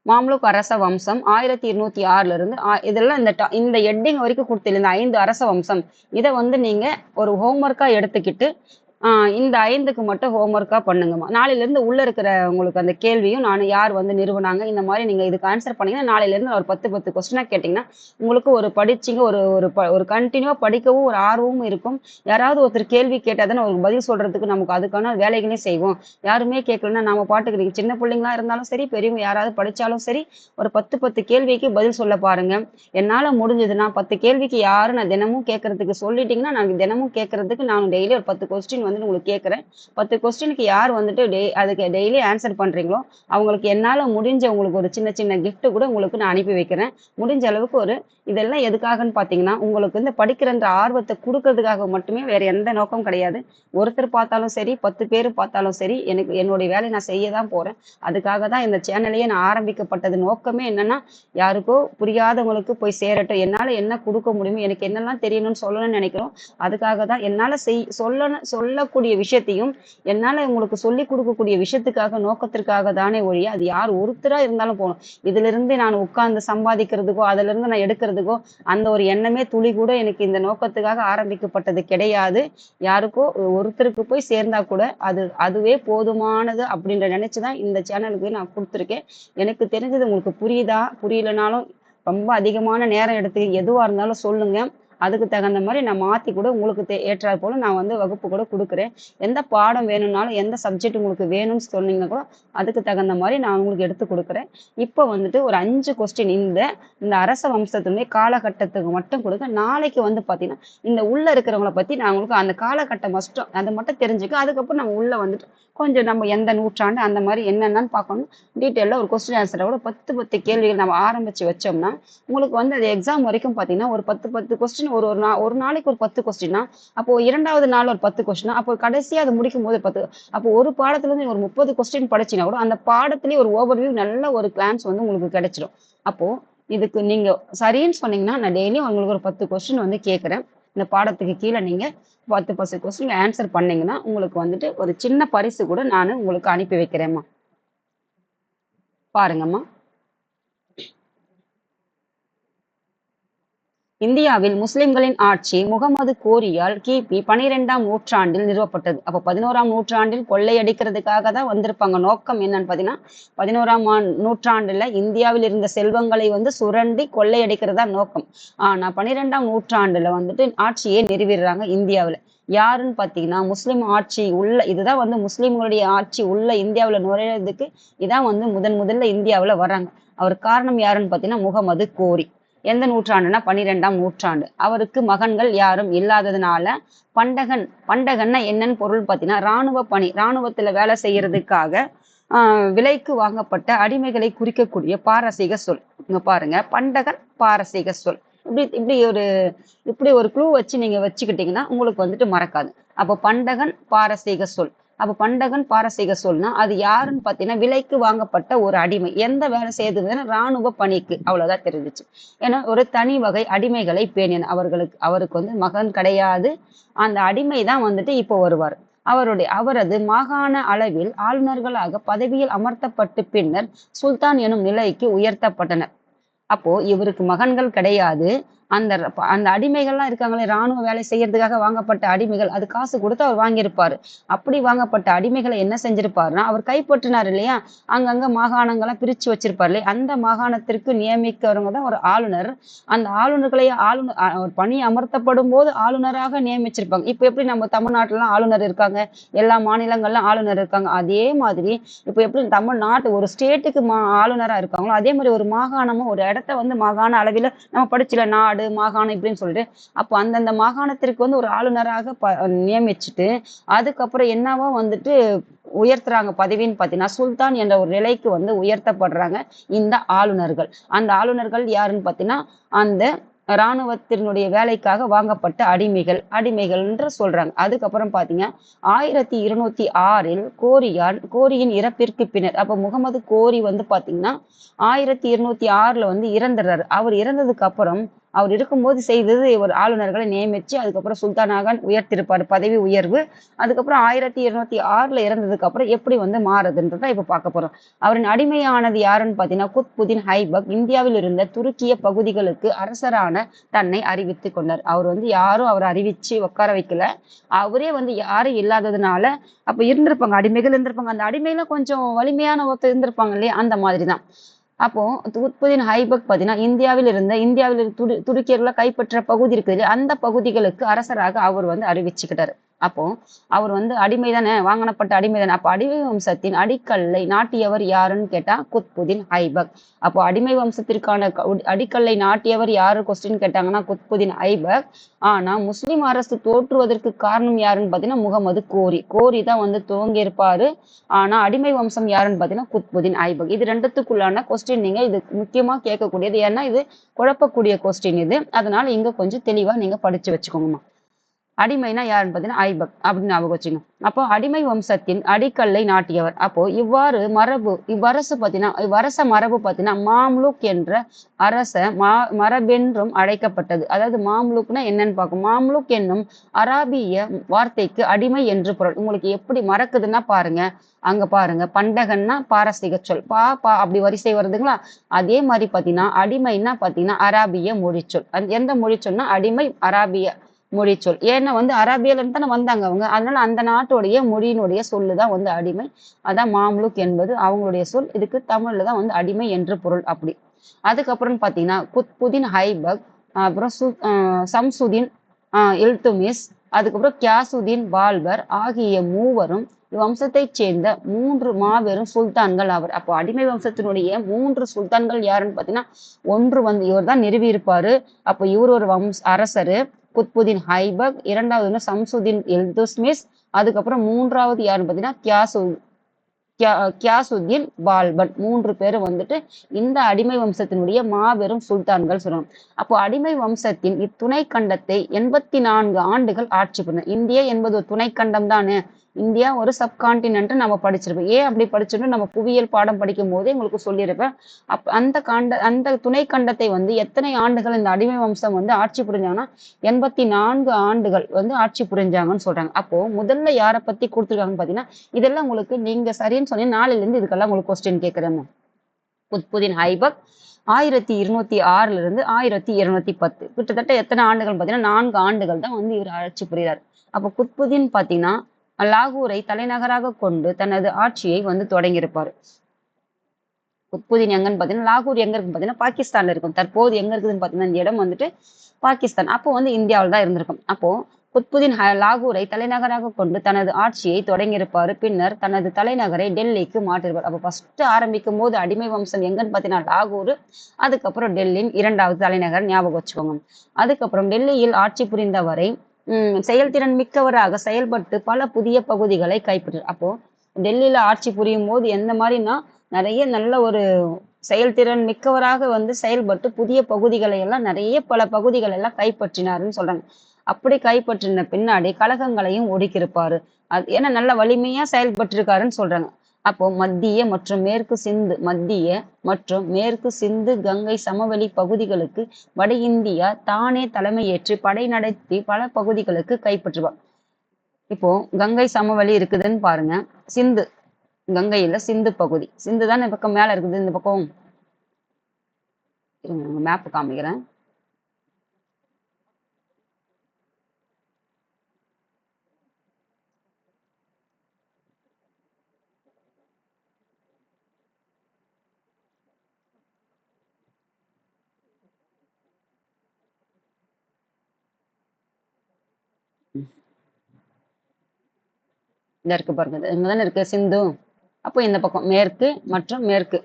மாம்லுக் அரச வம்சம் 1206 இருந்து இதெல்லாம் இந்த ஹெட்டிங் வரைக்கும் கொடுத்துல இந்த 5 அரச வம்சம் இதை வந்து நீங்க ஒரு ஹோம்ஒர்க்கா எடுத்துக்கிட்டு இந்த 5க்கு மட்டும் ஹோம்ஒர்க்கா பண்ணுங்கம்மா. நாளையில இருந்து உள்ள இருக்கிற உங்களுக்கு அந்த கேள்வியும் யார் வந்து நிறுவனாங்க இந்த மாதிரி நீங்க இதுக்கு ஆன்சர் பண்ணீங்கன்னா நாளையில இருந்து ஒரு 10 கொஸ்டினா கேட்டீங்கன்னா உங்களுக்கு ஒரு படிச்சிங்க ஒரு கண்டினியூவா படிக்கவும் ஒரு ஆர்வமும் இருக்கும். யாராவது ஒருத்தர் கேள்வி கேட்டாதானே ஒரு பதில் சொல்றதுக்கு நமக்கு அதுக்கான வேலைகளையும் செய்வோம். யாருமே கேட்கலன்னா நாம பாட்டுக்கு சின்ன பிள்ளைங்களா இருந்தாலும் சரி, பெரியவங்க யாராவது படிச்சாலும் சரி, ஒரு 10 கேள்விக்கு பதில் சொல்ல பாருங்க. என்னால முடிஞ்சதுன்னா 10 கேள்விக்கு யாரும் நான் தினமும் கேட்கறதுக்கு சொல்லிட்டீங்கன்னா நான் தினமும் கேட்கறதுக்கு நான் டெய்லி ஒரு 10 கொஸ்டின் வந்து உங்களுக்கு கேட்கிறேன். 10 கொஸ்டினுக்கு யார் வந்துட்டு அதுக்கு டெய்லி ஆன்சர் பண்றீங்களோ அவங்களுக்கு என்னால முடிஞ்ச உங்களுக்கு ஒரு சின்ன சின்ன கிஃப்ட் கூட உங்களுக்கு நான் அனுப்பி வைக்கிறேன். முடிஞ்ச அளவுக்கு இதெல்லாம் எதுக்காகன்னு பாத்தீங்கன்னா உங்களுக்கு வந்து படிக்கிறன்ற ஆர்வத்தை கொடுக்கறதுக்காக மட்டுமே, வேற எந்த நோக்கம் கிடையாது. ஒருத்தர் பார்த்தாலும் சரி, 10 பேர் பார்த்தாலும் சரி, எனக்கு என்னுடைய வேலையை நான் செய்ய தான் போறேன். அதுக்காக தான் இந்த சேனலையே நான் ஆரம்பிக்கப்பட்டது. நோக்கமே என்னன்னா யாருக்கோ புரியாதவங்களுக்கு போய் சேரட்டும், என்னால என்ன கொடுக்க முடியுமோ, எனக்கு என்னெல்லாம் தெரியணும்னு சொல்லணும்னு நினைக்கிறோம். அதுக்காக தான் என்னால சொல்லக்கூடிய விஷயத்தையும் என்னால உங்களுக்கு சொல்லி கொடுக்கக்கூடிய விஷயத்துக்காக நோக்கத்திற்காக தானே ஒழிய அது யார் ஒருத்தரா இருந்தாலும் போகணும். இதுல இருந்து நான் உட்கார்ந்து சம்பாதிக்கிறதுக்கோ அதுல இருந்து நான் எடுக்கிறதுக்கோ அந்த ஒரு எண்ணமே துளி கூட எனக்கு இந்த நோக்கத்துக்காக ஆரம்பிக்கப்பட்டது கிடையாது. யாருக்கோ ஒருத்தருக்கு போய் சேர்ந்தா கூட அதுவே போதுமானது அப்படின்ற நினைச்சுதான் இந்த சேனலுக்கு நான் கொடுத்துருக்கேன். எனக்கு தெரிஞ்சது உங்களுக்கு புரியுதா? புரியலனாலும் ரொம்ப அதிகமான நேரம் எடுத்து எதுவா இருந்தாலும் சொல்லுங்க. அதுக்கு தகுந்த மாதிரி நான் மாத்தி கூட உங்களுக்கு ஏற்றாற் போல நான் வந்து வகுப்பு கூட கொடுக்குறேன். எந்த பாடம் வேணும்னாலும் எந்த சப்ஜெக்ட் உங்களுக்கு வேணும்னு சொன்னீங்கன்னா கூட அதுக்கு தகுந்த மாதிரி நான் உங்களுக்கு எடுத்து கொடுக்குறேன். இப்போ வந்துட்டு ஒரு 5 கொஸ்டின் இந்த அரச வம்சத்துடைய காலகட்டத்துக்கு மட்டும் கொடுக்க. நாளைக்கு வந்து பாத்தீங்கன்னா இந்த உள்ள இருக்கிறவங்கள பத்தி நான் உங்களுக்கு அந்த காலகட்டம் அதை மட்டும் தெரிஞ்சுக்க. அதுக்கப்புறம் நம்ம உள்ள வந்துட்டு கொஞ்சம் நம்ம எந்த நூற்றாண்டு அந்த மாதிரி என்னென்னு பார்க்கணும். டீட்டெயிலாக ஒரு கொஸ்டின் ஆன்சரோட 10 கேள்விகள் நம்ம ஆரம்பிச்சு வச்சோம்னா உங்களுக்கு வந்து அது எக்ஸாம் வரைக்கும் பார்த்தீங்கன்னா ஒரு 10 கொஸ்டின் ஒரு நாளைக்கு ஒரு 10 கொஸ்டின்னா அப்போ 2வது நாள் ஒரு 10 கொஸ்டின், அப்போ கடைசியா அது முடிக்கும் போது 10. அப்போ ஒரு பாடத்துல இருந்து ஒரு 30 கொஸ்டின் படிச்சினா கூட அந்த பாடத்திலேயே ஒரு ஓவர்வியூ நல்ல ஒரு கிளான்ஸ் வந்து உங்களுக்கு கிடைச்சிடும். அப்போ இதுக்கு நீங்க சரின்னு சொன்னீங்கன்னா நான் டெய்லியும் உங்களுக்கு ஒரு 10 கொஸ்டின் வந்து கேட்கறேன். இந்த பாடத்துக்கு கீழே நீங்க 10 கொஸ்டின் ஆன்சர் பண்ணீங்கன்னா உங்களுக்கு வந்துட்டு ஒரு சின்ன பரிசு கூட நான் உங்களுக்கு அனுப்பி வைக்கிறேம்மா. பாருங்கம்மா, இந்தியாவில் முஸ்லிம்களின் ஆட்சி முகமது கோரியால் கிபி 12ஆம் நூற்றாண்டில் நிறுவப்பட்டது. அப்போ 11ஆம் நூற்றாண்டில் கொள்ளையடிக்கிறதுக்காக தான் வந்திருப்பாங்க. நோக்கம் என்னன்னு பார்த்தீங்கன்னா 11ஆம் நூற்றாண்டுல இந்தியாவில் இருந்த செல்வங்களை வந்து சுரண்டி கொள்ளையடிக்கிறதா நோக்கம். ஆனா 12ஆம் நூற்றாண்டுல வந்துட்டு ஆட்சியை நிறுவிடுறாங்க இந்தியாவில். யாருன்னு பார்த்தீங்கன்னா முஸ்லிம் ஆட்சி இதுதான் வந்து முஸ்லிம்களுடைய ஆட்சி உள்ள இந்தியாவில் நுழையிறதுக்கு இதான் வந்து முதல்ல இந்தியாவில் வர்றாங்க. அவர் காரணம் யாருன்னு பார்த்தீங்கன்னா முகமது கோரி. எந்த நூற்றாண்டுனா 12ஆம் நூற்றாண்டு. அவருக்கு மகன்கள் யாரும் இல்லாததுனால பண்டகன்னா என்னன்னு பொருள் பார்த்தீங்கன்னா இராணுவத்துல வேலை செய்யறதுக்காக விலைக்கு வாங்கப்பட்ட அடிமைகளை குறிக்கக்கூடிய பாரசீக சொல். இங்க பாருங்க, பண்டகன் பாரசீக சொல். இப்படி ஒரு க்ளூ வச்சு நீங்க வச்சுக்கிட்டீங்கன்னா உங்களுக்கு வந்துட்டு மறக்காது. அப்போ பண்டகன் பாரசீக சொல். அப்ப பண்டகன் பாரசீக சொல்னா அது யாருன்னு பாத்தீங்கன்னா விலைக்கு வாங்கப்பட்ட ஒரு அடிமை. எந்த வேலை செய்யுதுன்னா ராணுவ பணிக்கு, அவ்வளவுதான் தெரிஞ்சிச்சு. ஏன்னா ஒரு தனி வகை அடிமைகளை பேணியன். அவருக்கு வந்து மகன் கிடையாது. அந்த அடிமை தான் வந்துட்டு இப்போ வருவார். அவரது மாகாண அளவில் ஆளுநர்களாக பதவியில் அமர்த்தப்பட்டு பின்னர் சுல்தான் எனும் நிலைக்கு உயர்த்தப்பட்டனர். அப்போ இவருக்கு மகன்கள் கிடையாது. அந்த அந்த அடிமைகள்லாம் இருக்காங்களே, ராணுவ வேலை செய்யறதுக்காக வாங்கப்பட்ட அடிமைகள், அது காசு கொடுத்து அவர் வாங்கியிருப்பாரு. அப்படி வாங்கப்பட்ட அடிமைகளை என்ன செஞ்சிருப்பாருன்னா அவர் கைப்பற்றினார் இல்லையா, அங்கங்க மாகாணங்கள்லாம் பிரிச்சு வச்சிருப்பாரு இல்லையா, அந்த மாகாணத்திற்கு நியமிக்கிறவங்க தான் ஒரு ஆளுநர். அந்த ஆளுநர்களை ஒரு பணி அமர்த்தப்படும் போது ஆளுநராக நியமிச்சிருப்பாங்க. இப்ப எப்படி நம்ம தமிழ்நாட்டுல ஆளுநர் இருக்காங்க, எல்லா மாநிலங்கள்லாம் ஆளுநர் இருக்காங்க, அதே மாதிரி இப்ப எப்படி தமிழ்நாட்டு ஒரு ஸ்டேட்டுக்கு ஆளுநரா இருக்காங்களோ அதே மாதிரி ஒரு மாகாணமும் ஒரு இடத்த வந்து மாகாண அளவில் நம்ம படிச்சுல நாடு மாகாணம் இப்படின்னு சொல்லிட்டு, அப்போ அந்தந்த மாகாணத்திற்கு வந்து ஒரு ஆளுநராக நியமிச்சுட்டு அதுக்கப்புறம் என்னவோ வந்துட்டு உயர்த்துறாங்க பதவின்னு பார்த்தீங்கன்னா சுல்தான் என்ற ஒரு நிலைக்கு வந்து உயர்த்தப்படுறாங்க இந்த ஆளுநர்கள். அந்த ஆளுநர்கள் யாருன்னு பார்த்தீங்கன்னா அந்த இராணுவத்தினுடைய வேலைக்காக வாங்கப்பட்ட அடிமைகள் என்று சொல்றாங்க. அதுக்கப்புறம் பாத்தீங்கன்னா 1206 கோரியின் இறப்பிற்கு பின்னர், அப்ப முகமது கோரி வந்து பாத்தீங்கன்னா 1206 வந்து இறந்துடுறாரு. அவர் இறந்ததுக்கு அப்புறம் அவர் இருக்கும்போது செய்தது ஒரு ஆளுநர்களை நியமிச்சு அதுக்கப்புறம் சுல்தானாக உயர்த்திருப்பாரு, பதவி உயர்வு. அதுக்கப்புறம் 1206 இறந்ததுக்கு அப்புறம் எப்படி வந்து மாறுதுன்றதான் இப்ப பார்க்க போறோம். அவரின் அடிமையானது யாருன்னு பாத்தீங்கன்னா குத்புதீன் ஐபக் இந்தியாவில் இருந்த துருக்கிய பகுதிகளுக்கு அரசரான தன்னை அறிவித்து கொண்டார். அவர் வந்து யாரும் அவரை அறிவிச்சு உட்கார வைக்கல. அவரே வந்து யாரும் இல்லாததுனால அப்ப இருந்திருப்பாங்க, அடிமைகள் இருந்திருப்பாங்க. அந்த அடிமையில கொஞ்சம் வலிமையான ஒருத்தர் இருந்திருப்பாங்க இல்லையா, அந்த மாதிரிதான். அப்போ குத்புதீன் ஐபக் பாத்தீங்கன்னா இந்தியாவில் துருக்கியர்களை கைப்பற்ற பகுதி இருக்குது, அந்த பகுதிகளுக்கு அரசராக அவர் வந்து அறிவிச்சுக்கிட்டாரு. அப்போ அவர் வந்து அடிமை தானே, வாங்கப்பட்ட அடிமை தானே. அப்போ அடிமை வம்சத்தின் அடிக்கல்லை நாட்டியவர் யாருன்னு கேட்டா குத்புதீன் ஐபக். அப்போ அடிமை வம்சத்திற்கான அடிக்கல்லை நாட்டியவர் யாரு கொஸ்டின் கேட்டாங்கன்னா குத்புதீன் ஐபக். ஆனா முஸ்லிம் அரசு தோற்றுவதற்கு காரணம் யாருன்னு பாத்தீங்கன்னா முகமது கோரி தான் வந்து துவங்கி இருப்பாரு. ஆனா அடிமை வம்சம் யாருன்னு பாத்தீங்கன்னா குத்புதீன் ஐபக். இது ரெண்டுத்துக்குள்ளான கொஸ்டின் நீங்க இது முக்கியமா கேட்கக்கூடியது. ஏன்னா இது குழப்பக்கூடிய கொஸ்டின் இது, அதனால இங்க கொஞ்சம் தெளிவா நீங்க படிச்சு வச்சுக்கோங்கம்மா. அடிமைனா யாருன்னு பாத்தீங்கன்னா ஐபக் அப்படின்னு ஞாபகம் வச்சுங்க. அப்போ அடிமை வம்சத்தின் அடிக்கல்லை நாட்டியவர். அப்போ இவ்வரச மரபு பாத்தீங்கன்னா மாம்லுக் என்ற அரச மரபென்றும் அழைக்கப்பட்டது. அதாவது மாம்லுக்னா என்னன்னு பார்க்கும். மாம்லுக் என்னும் அராபிய வார்த்தைக்கு அடிமை என்று பொருள். உங்களுக்கு எப்படி மறக்குதுன்னா பாருங்க, அங்க பாருங்க, பண்டகன்னா பாரசீக சொல், பா அப்படி வரிசை வருதுங்களா. அதே மாதிரி பாத்தீங்கன்னா அடிமைன்னா பாத்தீங்கன்னா அராபிய மொழிச்சொல். எந்த மொழிச்சொல்னா அடிமை அராபிய மொழிச்சொல். ஏன்னா வந்து அரேபியால இருந்து தானே வந்தாங்க அவங்க, அதனால அந்த நாட்டுடைய மொழியினுடைய சொல்லுதான் வந்து அடிமை. அதான் மாம்லுக் என்பது அவங்களுடைய சொல். இதுக்கு தமிழ்ல தான் வந்து அடிமை என்று பொருள். அப்படி அதுக்கப்புறம் பாத்தீங்கன்னா குத்புதீன் ஐபக், அப்புறம் சம்சுதீன் இல்துமிஸ், அதுக்கப்புறம் கியாசுதீன் பால்பர் ஆகிய மூவரும் வம்சத்தைச் சேர்ந்த 3 மாபெரும் சுல்தான்கள் ஆவர். அப்போ அடிமை வம்சத்தினுடைய 3 சுல்தான்கள் யாருன்னு பாத்தீங்கன்னா, ஒன்று வந்து இவர் தான் நிறுவி இருப்பாரு. அப்போ இவர் ஒரு அரசரு குத்புதீன் ஐபக், இரண்டாவது வந்து சம்சுதீன் இல்துஸ்மிஸ், அதுக்கப்புறம் மூன்றாவது யாருன்னு பாத்தீங்கன்னா கியாசுதீன் பால்பன். 3 பேரும் வந்துட்டு இந்த அடிமை வம்சத்தினுடைய மாபெரும் சுல்தான்கள் சொல்லணும். அப்போ அடிமை வம்சத்தின் இத்துணை கண்டத்தை 84 ஆண்டுகள் ஆட்சி புரிந்தனர். இந்தியா என்பது ஒரு துணை கண்டம் தானே, இந்தியா ஒரு சப்கான்டினென்ட் நம்ம படிச்சிருப்போம். ஏன் அப்படி படிச்சிருந்தோம், நம்ம புவியியல் பாடம் படிக்கும் போதே உங்களுக்கு சொல்லியிருப்பேன். அந்த துணை கண்டத்தை வந்து எத்தனை ஆண்டுகள் இந்த அடிமை வம்சம் வந்து ஆட்சி புரிஞ்சாங்கன்னா 84 ஆண்டுகள் வந்து ஆட்சி புரிஞ்சாங்கன்னு சொல்றாங்க. அப்போ முதல்ல யாரை பத்தி கொடுத்துருக்காங்கன்னு பாத்தீங்கன்னா, இதெல்லாம் உங்களுக்கு நீங்க சரின்னு சொன்னீங்க, நாளைல இருந்து இதுக்கெல்லாம் உங்களுக்கு கொஸ்டின் கேட்கிறேன். குத்புதீன் ஐபக் 1206 இருந்து 1210, கிட்டத்தட்ட எத்தனை ஆண்டுகள் பாத்தீங்கன்னா 4 ஆண்டுகள் தான் வந்து இவர் ஆட்சி புரிகிறார். அப்போ குத்புதீன் பாத்தீங்கன்னா லாகூரை தலைநகராக கொண்டு தனது ஆட்சியை வந்து தொடங்கியிருப்பாரு. குத்புதீன் எங்கன்னு பாத்தீங்கன்னா லாகூர் எங்க இருக்குன்னு பாத்தீங்கன்னா பாகிஸ்தான்ல இருக்கும். தற்போது எங்க இருக்குதுன்னு பாத்தீங்கன்னா இந்த இடம் வந்துட்டு பாகிஸ்தான். அப்போ வந்து இந்தியாவில் தான் இருந்திருக்கும். அப்போ குத்புதீன் லாகூரை தலைநகராக கொண்டு தனது ஆட்சியை தொடங்கியிருப்பாரு. பின்னர் தனது தலைநகரை டெல்லிக்கு மாற்றிருப்பார். அப்போ ஃபர்ஸ்ட் ஆரம்பிக்கும் போது அடிமை வம்சம் எங்கன்னு பாத்தீங்கன்னா லாகூர், அதுக்கப்புறம் டெல்லியின் 2வது தலைநகர் ஞாபகம் வச்சுக்கோங்க. அதுக்கப்புறம் டெல்லியில் ஆட்சி புரிந்தவரை செயல்திறன் மிக்கவராக செயல்பட்டு பல புதிய பகுதிகளை கைப்பற்றார். அப்போ டெல்லியில ஆட்சி புரியும் போது எந்த மாதிரினா நிறைய நல்ல ஒரு செயல்திறன் மிக்கவராக வந்து செயல்பட்டு புதிய பகுதிகளை எல்லாம் நிறைய பல பகுதிகள் எல்லாம் கைப்பற்றினாருன்னு சொல்றாங்க. அப்படி கைப்பற்றின பின்னாடி கலகங்களையும் ஒடுக்கியிருப்பாரு. அது ஏன்னா நல்ல வலிமையா செயல்பட்டிருக்காருன்னு சொல்றாங்க. அப்போ மத்திய மற்றும் மேற்கு சிந்து கங்கை சமவெளி பகுதிகளுக்கு வட இந்தியா தானே தலைமையேற்று படை நடத்தி பல பகுதிகளுக்கு கைப்பற்றுவார். இப்போ கங்கை சமவெளி இருக்குதுன்னு பாருங்க. சிந்து கங்கையில சிந்து பகுதி, சிந்து தான் இந்த பக்கம் மேல இருக்குது. இந்த பக்கம் மேப் காமிக்கிறேன். இந்த இருக்கு பாருங்க, இங்கதானே இருக்கு சிந்து. அப்போ இந்த பக்கம் மேற்கு மற்றும் மேற்கு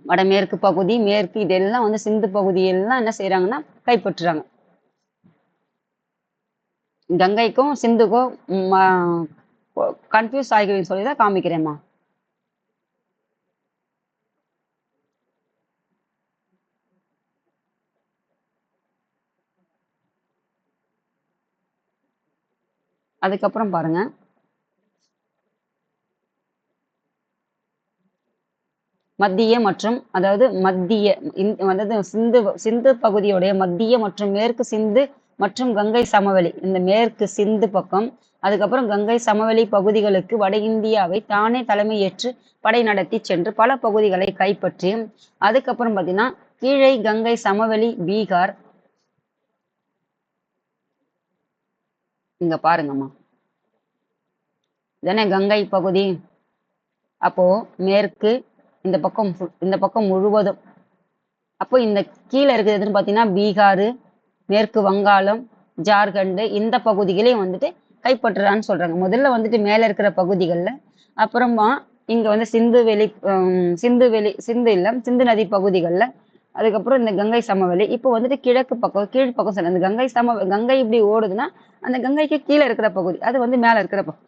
வடமேற்கு பகுதி, மேற்கு இதெல்லாம் வந்து சிந்து பகுதியெல்லாம் என்ன செய்யறாங்கன்னா கைப்பற்றுறாங்க. கங்கைக்கும் சிந்துக்கும் கன்ஃபியூஸ் ஆகிக்கிறேன்னு சொல்லி தான் காமிக்கிறேம்மா. அதுக்கப்புறம் பாருங்க, மத்திய மற்றும் அதாவது சிந்து பகுதியுடைய மத்திய மற்றும் மேற்கு சிந்து மற்றும் கங்கை சமவெளி, இந்த மேற்கு சிந்து பக்கம், அதுக்கப்புறம் கங்கை சமவெளி பகுதிகளுக்கு வட இந்தியாவை தானே தலைமையேற்று படை நடத்தி சென்று பல பகுதிகளை கைப்பற்றி, அதுக்கப்புறம் பார்த்தீங்கன்னா கீழே கங்கை சமவெளி பீகார், இங்க பாருங்கம்மா இதனே கங்கை பகுதி. அப்போ மேற்கு இந்த பக்கம் முழுவதும், அப்போ இந்த கீழே இருக்கிறதுன்னு பார்த்தீங்கன்னா பீகாரு, மேற்கு வங்காளம், ஜார்க்கண்டு, இந்த பகுதிகளையும் வந்துட்டு கைப்பற்றுறான்னு சொல்றாங்க. முதல்ல வந்துட்டு மேல இருக்கிற பகுதிகளில், அப்புறமா இங்க வந்து சிந்து நதி பகுதிகளில், அதுக்கப்புறம் இந்த கங்கை சமவெளி. இப்போ வந்துட்டு கீழ்ப்பக்கம் சொல்ல, அந்த கங்கை இப்படி ஓடுதுன்னா அந்த கங்கைக்கு கீழே இருக்கிற பகுதி அது வந்து மேல இருக்கிற பகுதி.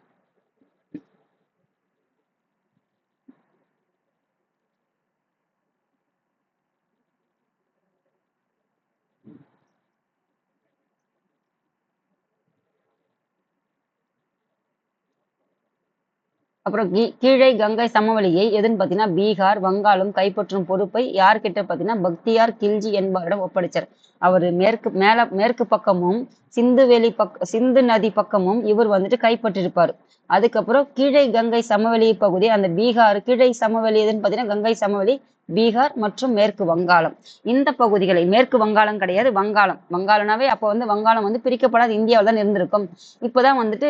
அப்புறம் கீழே கங்கை சமவெளியை எதுன்னு பார்த்தீங்கன்னா பீகார், வங்காளம் கைப்பற்றும் பொறுப்பை யார்கிட்ட பார்த்தீங்கன்னா பக்தியார் கில்ஜி என்பவரிடம் ஒப்படைச்சார். அவர் மேற்கு பக்கமும் சிந்து நதி பக்கமும் இவர் வந்துட்டு கைப்பற்றிருப்பாரு. அதுக்கப்புறம் கீழே கங்கை சமவெளி பகுதி, அந்த பீகார் கீழே சமவெளி எதுன்னு பார்த்தீங்கன்னா கங்கை சமவெளி, பீகார் மற்றும் மேற்கு வங்காளம், இந்த பகுதிகளை, மேற்கு வங்காளம் கிடையாது வங்காளம்னாவே அப்போ வந்து வங்காளம் வந்து பிரிக்கப்படாத இந்தியாவில் தான் இருந்திருக்கும். இப்போதான் வந்துட்டு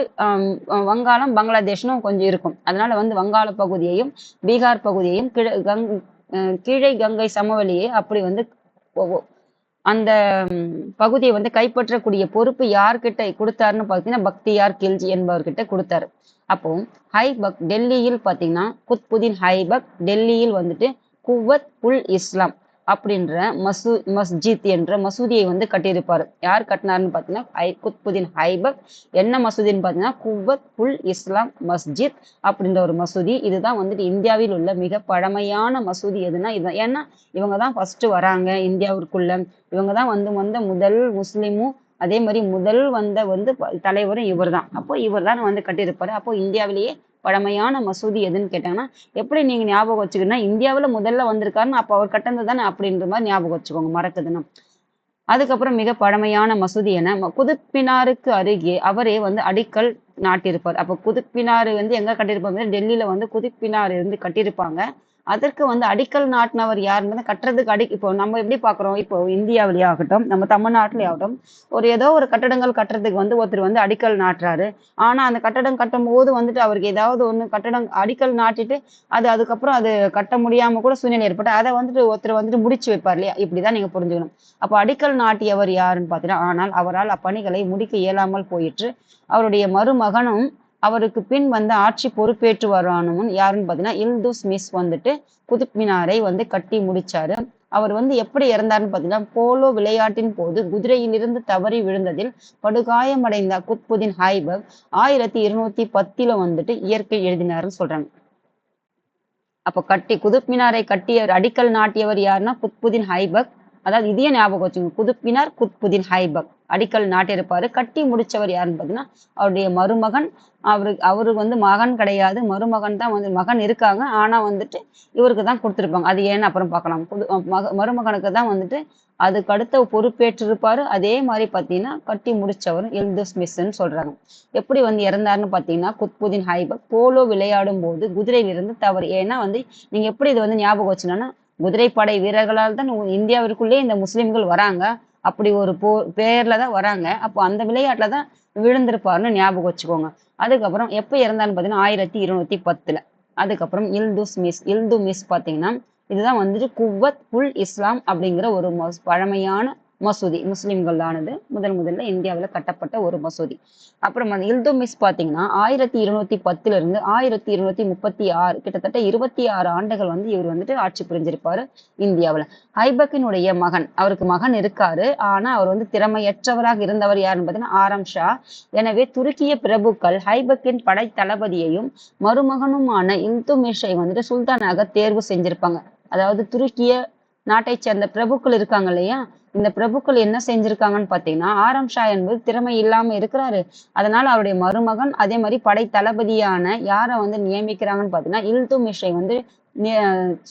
வங்காளம் பங்களாதேஷ்னு கொஞ்சம் இருக்கும். அதனால வந்து வங்காள பகுதியையும் பீகார் பகுதியையும் கீழே கங்கை சமவெளியை அப்படி வந்து அந்த பகுதியை வந்து கைப்பற்றக்கூடிய பொறுப்பு யார்கிட்ட கொடுத்தாருன்னு பார்த்தீங்கன்னா பக்தியார் கில்ஜி என்பவர்கிட்ட கொடுத்தாரு. அப்போ ஹைபக் டெல்லியில் பார்த்தீங்கன்னா குத்புதீன் ஹைபக் டெல்லியில் வந்துட்டு குவத் உல் இஸ்லாம் அப்படின்ற மஸ்ஜித் என்ற மசூதியை வந்து கட்டியிருப்பாரு. யார் கட்டினாருன்னு பார்த்தீங்கன்னா குத்புதீன் ஐபக். என்ன மசூதின்னு பார்த்தீங்கன்னா குவத் உல் இஸ்லாம் மஸ்ஜித் அப்படின்ற ஒரு மசூதி. இதுதான் வந்துட்டு இந்தியாவில் உள்ள மிக பழமையான மசூதி எதுனா இதுதான். ஏன்னா இவங்க தான் ஃபர்ஸ்ட் வராங்க இந்தியாவிற்குள்ள, இவங்க தான் வந்த முதல் முஸ்லிமும், அதே மாதிரி முதல் வந்து தலைவரும் இவர் தான். அப்போ இவர் தான் வந்து கட்டியிருப்பாரு. அப்போ இந்தியாவிலேயே பழமையான மசூதி எதுன்னு கேட்டாங்கன்னா எப்படி நீங்க ஞாபகம் வச்சுக்கணும்னா இந்தியாவில் முதல்ல வந்திருக்காருன்னு அப்போ அவர் கட்டினது தானே அப்படின்ற மாதிரி ஞாபகம் வச்சுக்கோங்க, மறக்குதுன்னா. அதுக்கப்புறம் மிக பழமையான மசூதி என குதுப்பினாருக்கு அருகே அவரே வந்து அடிக்கல் நாட்டியிருப்பார். அப்போ குதுப்பினார் வந்து எங்க கட்டியிருப்பாங்க, டெல்லியில வந்து குதுப்பினார் இருந்து கட்டியிருப்பாங்க. அதற்கு வந்து அடிக்கல் நாட்டினவர் யாருன்னு கட்டுறதுக்கு இப்போ நம்ம எப்படி பாக்குறோம், இப்போ இந்தியாவிலேயே ஆகட்டும் நம்ம தமிழ்நாட்டிலே ஆகட்டும், ஏதோ ஒரு கட்டடங்கள் கட்டுறதுக்கு வந்து ஒருத்தர் வந்து அடிக்கல் நாட்டுறாரு. ஆனா அந்த கட்டடம் கட்டும் போது வந்துட்டு அவருக்கு ஏதாவது ஒண்ணு கட்டடம் அடிக்கல் நாட்டிட்டு அதுக்கப்புறம் அது கட்ட முடியாம கூட சூழ்நிலை ஏற்பட்டு அதை வந்துட்டு ஒருத்தர் வந்துட்டு முடிச்சு வைப்பார் இல்லையா, இப்படிதான் நீங்க புரிஞ்சுக்கணும். அப்போ அடிக்கல் நாட்டியவர் யாருன்னு பாத்தீங்கன்னா, ஆனால் அவரால் அப்பணிகளை முடிக்க இயலாமல் போயிற்று. அவருடைய மருமகனும் அவருக்கு பின் வந்து ஆட்சி பொறுப்பேற்று வரானவன் யாருன்னு பார்த்தீங்கன்னா இல்துத்மிஷ் வந்துட்டு குதுப் மினாரை வந்து கட்டி முடிச்சாரு. அவர் வந்து எப்படி இறந்தாருன்னு பார்த்தீங்கன்னா போலோ விளையாட்டின் போது குதிரையிலிருந்து தவறி விழுந்ததில் படுகாயமடைந்த குத்புதீன் ஐபக் 1210 வந்துட்டு இயற்கை எழுதினாருன்னு சொல்றாங்க. அப்ப குதுப் மினாரை கட்டியவர், அடிக்கல் நாட்டியவர் யாருன்னா குத்புதீன் ஐபக். அதாவது இதையே ஞாபகம் வச்சுங்க, குதுப் மினார் குத்புதீன் ஐபக் அடிக்கல் நாட்டியிருப்பாரு. கட்டி முடிச்சவர் யாருன்னு பாத்தீங்கன்னா அவருடைய மருமகன். அவருக்கு வந்து மகன் கிடையாது, மருமகன் தான். வந்து மகன் இருக்காங்க, ஆனா வந்துட்டு இவருக்கு தான் கொடுத்துருப்பாங்க. அது ஏன்னு அப்புறம் பார்க்கலாம். மருமகனுக்கு தான் வந்துட்டு அதுக்கு அடுத்த பொறுப்பேற்றிருப்பாரு. அதே மாதிரி பாத்தீங்கன்னா கட்டி முடிச்சவர் இல்துத்மிஷ்ன்னு சொல்றாங்க. எப்படி வந்து இறந்தாருன்னு பாத்தீங்கன்னா, குத்புதீன் ஐபக் போலோ விளையாடும் போது குதிரையிலிருந்து தவறு. ஏன்னா வந்து நீங்க எப்படி இது வந்து ஞாபகம் வச்சுனா, குதிரைப்படை வீரர்களால் தான் இந்தியாவிற்குள்ளே இந்த முஸ்லிம்கள் வராங்க. அப்படி ஒரு பேர்ல தான் வராங்க. அப்போ அந்த விளையாட்டுல தான் விழுந்திருப்பாருன்னு ஞாபகம் வச்சுக்கோங்க. அதுக்கப்புறம் எப்ப இறந்தாருன்னு பாத்தீங்கன்னா 1210. அதுக்கப்புறம் இல்துத்மிஷ் பாத்தீங்கன்னா இதுதான் வந்துட்டு குவ்வத் உல் இஸ்லாம் அப்படிங்கிற ஒரு பழமையான மசூதி. முஸ்லிம்களானது முதல்ல இந்தியாவில் கட்டப்பட்ட ஒரு மசூதி. அப்புறம் அந்த இல்துத்மிஷ் பாத்தீங்கன்னா 1210 இருந்து 1236, கிட்டத்தட்ட 26 ஆண்டுகள் வந்து இவர் வந்துட்டு ஆட்சி புரிஞ்சிருப்பாரு இந்தியாவில். ஐபக்கினுடைய மகன், அவருக்கு மகன் இருக்காரு, ஆனா அவர் வந்து திறமையற்றவராக இருந்தவர் யாருன்னு பாத்தீங்கன்னா ஆரம் ஷா. எனவே துருக்கிய பிரபுக்கள் ஐபக்கின் படை தளபதியையும் மருமகனுமான இல்துத்மிஷை வந்துட்டு சுல்தானாக தேர்வு செஞ்சிருப்பாங்க. அதாவது துருக்கிய நாட்டை சேர்ந்த பிரபுக்கள் இருக்காங்க இல்லையா, இந்த பிரபுக்கள் என்ன செஞ்சிருக்காங்கன்னு பாத்தீங்கன்னா, ஆரம் ஷா என்பது திறமை இல்லாம இருக்கிறாரு, அதனால அவருடைய மருமகன் அதே மாதிரி படை தளபதியான யாரை வந்து நியமிக்கிறாங்கன்னு பாத்தீங்கன்னா இல்துத்மிஷை வந்து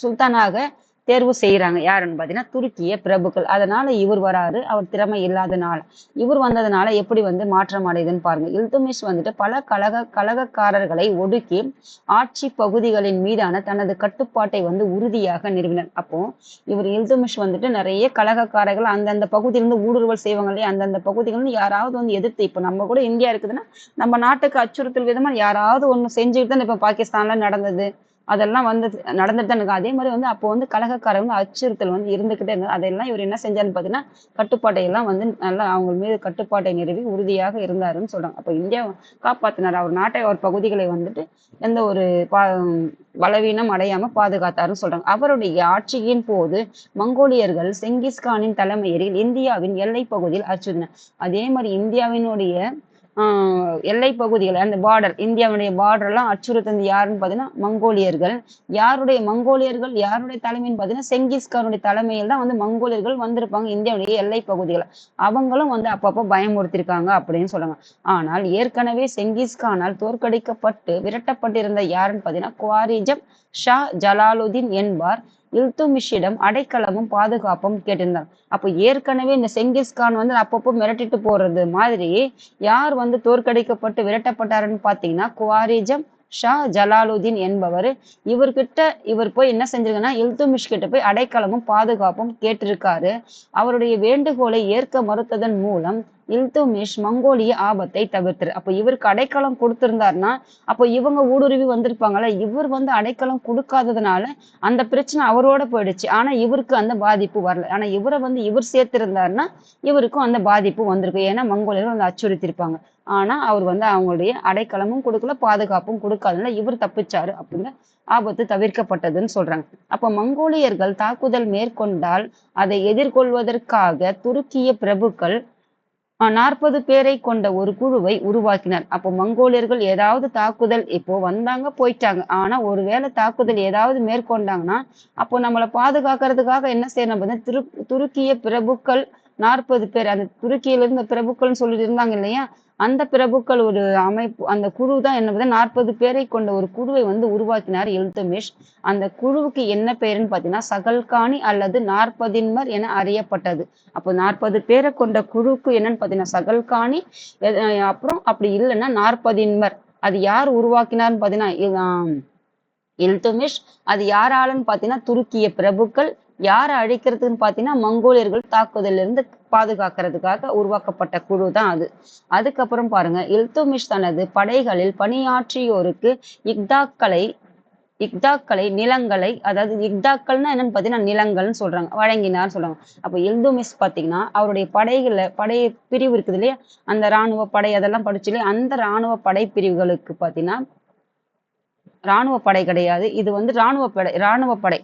சுல்தானாக தேர்வு செய்யறாங்க. யாருன்னு பாத்தீங்கன்னா துருக்கிய பிரபுக்கள். அதனால இவர் வராரு. அவர் திறமை இல்லாதனால இவர் வந்ததுனால எப்படி வந்து மாற்றம் அடையுதுன்னு பாருங்க. இல்துத்மிஷ் வந்துட்டு பல கலகக்காரர்களை ஒடுக்கி ஆட்சி பகுதிகளின் மீதான தனது கட்டுப்பாட்டை வந்து உறுதியாக நிறுவினார். அப்போ இவர் இல்துத்மிஷ் வந்துட்டு நிறைய கலகக்காரர்கள் அந்தந்த பகுதியிலிருந்து ஊடுருவல் செய்வாங்க இல்லையா, அந்தந்த பகுதிகள் யாராவது வந்து எதிர்த்து, இப்ப நம்ம கூட இந்தியா இருக்குதுன்னா நம்ம நாட்டுக்கு அச்சுறுத்தல் விதமா யாராவது ஒண்ணு செஞ்சுட்டு தான் இப்ப பாகிஸ்தான்ல நடந்தது, அதெல்லாம் வந்து நடந்துட்டு தான் இருக்கு. அதே மாதிரி வந்து அப்போ வந்து கலகக்காரங்க அச்சுறுத்தல் வந்து இருந்துகிட்டே இருந்தது. அதெல்லாம் இவர் என்ன செஞ்சாருன்னு பாத்தீங்கன்னா கட்டுப்பாட்டை எல்லாம் வந்து நல்லா அவங்க மீது கட்டுப்பாட்டை நிறுவி உறுதியாக இருந்தாருன்னு சொல்றாங்க. அப்ப இந்தியா காப்பாத்தினார், அவர் நாட்டை அவர் பகுதிகளை வந்துட்டு எந்த ஒரு பலவீனம் அடையாம பாதுகாத்தாருன்னு சொல்றாங்க. அவருடைய ஆட்சியின் போது மங்கோலியர்கள் செங்கிஸ்கானின் தலைமையில் இந்தியாவின் எல்லை பகுதியில் அச்சுறுத்தினர். அதே மாதிரி இந்தியாவினுடைய எல்லை பகுதிகள், அந்த பார்டர், இந்தியாவுடைய பார்டர் எல்லாம் அச்சுறுத்தது யாருன்னு பாத்தீங்கன்னா மங்கோலியர்கள். யாருடைய தலைமைன்னு பாத்தீங்கன்னா செங்கிஸ்கானுடைய தலைமையில் தான் வந்து மங்கோலியர்கள் வந்திருப்பாங்க இந்தியாவுடைய எல்லை பகுதிகளை. அவங்களும் வந்து அப்பப்போ பயமுறுத்திருக்காங்க அப்படின்னு சொல்றாங்க. ஆனால் ஏற்கனவே செங்கிஸ்கானால் தோற்கடிக்கப்பட்டு விரட்டப்பட்டிருந்த யாருன்னு பாத்தீங்கன்னா குவாரிஜம் ஷா ஜலாலுதீன் என்பார் இல்துத்மிஷிடம் அடைக்கலமும் பாதுகாப்பும் கேட்டிருந்தார். அப்போ ஏற்கனவே இந்த செங்கிஸ்கான் வந்து அப்பப்போ மிரட்டிட்டு போறது மாதிரி யார் வந்து தோற்கடிக்கப்பட்டு விரட்டப்பட்டாருன்னு பாத்தீங்கன்னா குவாரிஜம் ஷா ஜலாலுதீன் என்பவர். இவர் போய் என்ன செஞ்சிருக்குன்னா இல்துத்மிஷ் கிட்ட போய் அடைக்கலமும் பாதுகாப்பும் கேட்டிருக்காரு. அவருடைய வேண்டுகோளை ஏற்க மறுத்ததன் மூலம் இல்துத்மிஷ் மங்கோலிய ஆபத்தை தவிர்த்தார். அப்ப இவருக்கு அடைக்கலம் கொடுத்திருந்தாருன்னா அப்போ இவங்க ஊடுருவி வந்திருப்பாங்கல்ல, இவர் வந்து அடைக்கலம் கொடுக்காததுனால அந்த பிரச்சனை அவரோட போயிடுச்சு. ஆனா இவருக்கு அந்த பாதிப்பு வரல. ஆனா இவரை வந்து இவர் சேர்த்திருந்தாருன்னா இவருக்கும் அந்த பாதிப்பு வந்திருக்கும். ஏன்னா மங்கோலியர்கள் வந்து அச்சுறுத்திருப்பாங்க. ஆனா அவர் வந்து அவங்களுடைய அடைக்கலமும் கொடுக்கல, பாதுகாப்பும் கொடுக்காதனால இவர் தப்பிச்சாரு. அப்படிங்கிற ஆபத்து தவிர்க்கப்பட்டதுன்னு சொல்றாங்க. அப்ப மங்கோலியர்கள் தாக்குதல் மேற்கொண்டால் அதை எதிர்கொள்வதற்காக துருக்கிய பிரபுக்கள் 40 பேரை கொண்ட ஒரு குழுவை உருவாக்கினார். அப்போ மங்கோலியர்கள் ஏதாவது தாக்குதல் இப்போ வந்தாங்க போயிட்டாங்க, ஆனா ஒருவேளை தாக்குதல் ஏதாவது மேற்கொண்டாங்கன்னா அப்போ நம்மளை பாதுகாக்கிறதுக்காக என்ன செய்யணும், துருக்கிய பிரபுக்கள் 40 பேர், அந்த துருக்கியில இருந்த பிரபுக்கள்னு சொல்லிட்டு இருந்தாங்க இல்லையா, அந்த பிரபுக்கள் ஒரு அமைப்பு, அந்த குழு தான் என்ன 40 பேரை கொண்ட ஒரு குழுவை வந்து உருவாக்கினார் இல்துத்மிஷ். அந்த குழுவுக்கு என்ன பெயருன்னு பாத்தீங்கன்னா சகல்கானி அல்லது 40 என அறியப்பட்டது. அப்போ 40 பேரை கொண்ட குழுவுக்கு என்னன்னு பாத்தீங்கன்னா சகல்கானி, அப்புறம் அப்படி இல்லைன்னா 40. அது யார் உருவாக்கினார்னு பாத்தீங்கன்னா இல்துத்மிஷ். அது யாராலன்னு பாத்தீங்கன்னா துருக்கிய பிரபுக்கள். யாரை அழிக்கிறதுன்னு பாத்தீங்கன்னா மங்கோலியர்கள் தாக்குதலில் இருந்து பாதுகாக்கிறதுக்காக உருவாக்கப்பட்ட குழு தான் அது. அதுக்கப்புறம் பாருங்க, இல்துத்மிஷ் தனது படைகளில் பணியாற்றியோருக்கு இக்தாக்களை நிலங்களை, அதாவது இக்தாக்கள்னா என்னன்னு பாத்தீங்கன்னா நிலங்கள்னு சொல்றாங்க, வழங்கினார் சொல்றாங்க. அப்ப இல்துத்மிஷ் பாத்தீங்கன்னா அவருடைய படை பிரிவு இருக்குது இல்லையா, அந்த இராணுவ படை அதெல்லாம் படிச்சு இல்லையா, அந்த இராணுவ படை பிரிவுகளுக்கு பாத்தீங்கன்னா இராணுவ படை கிடையாது, இது வந்து இராணுவ படை.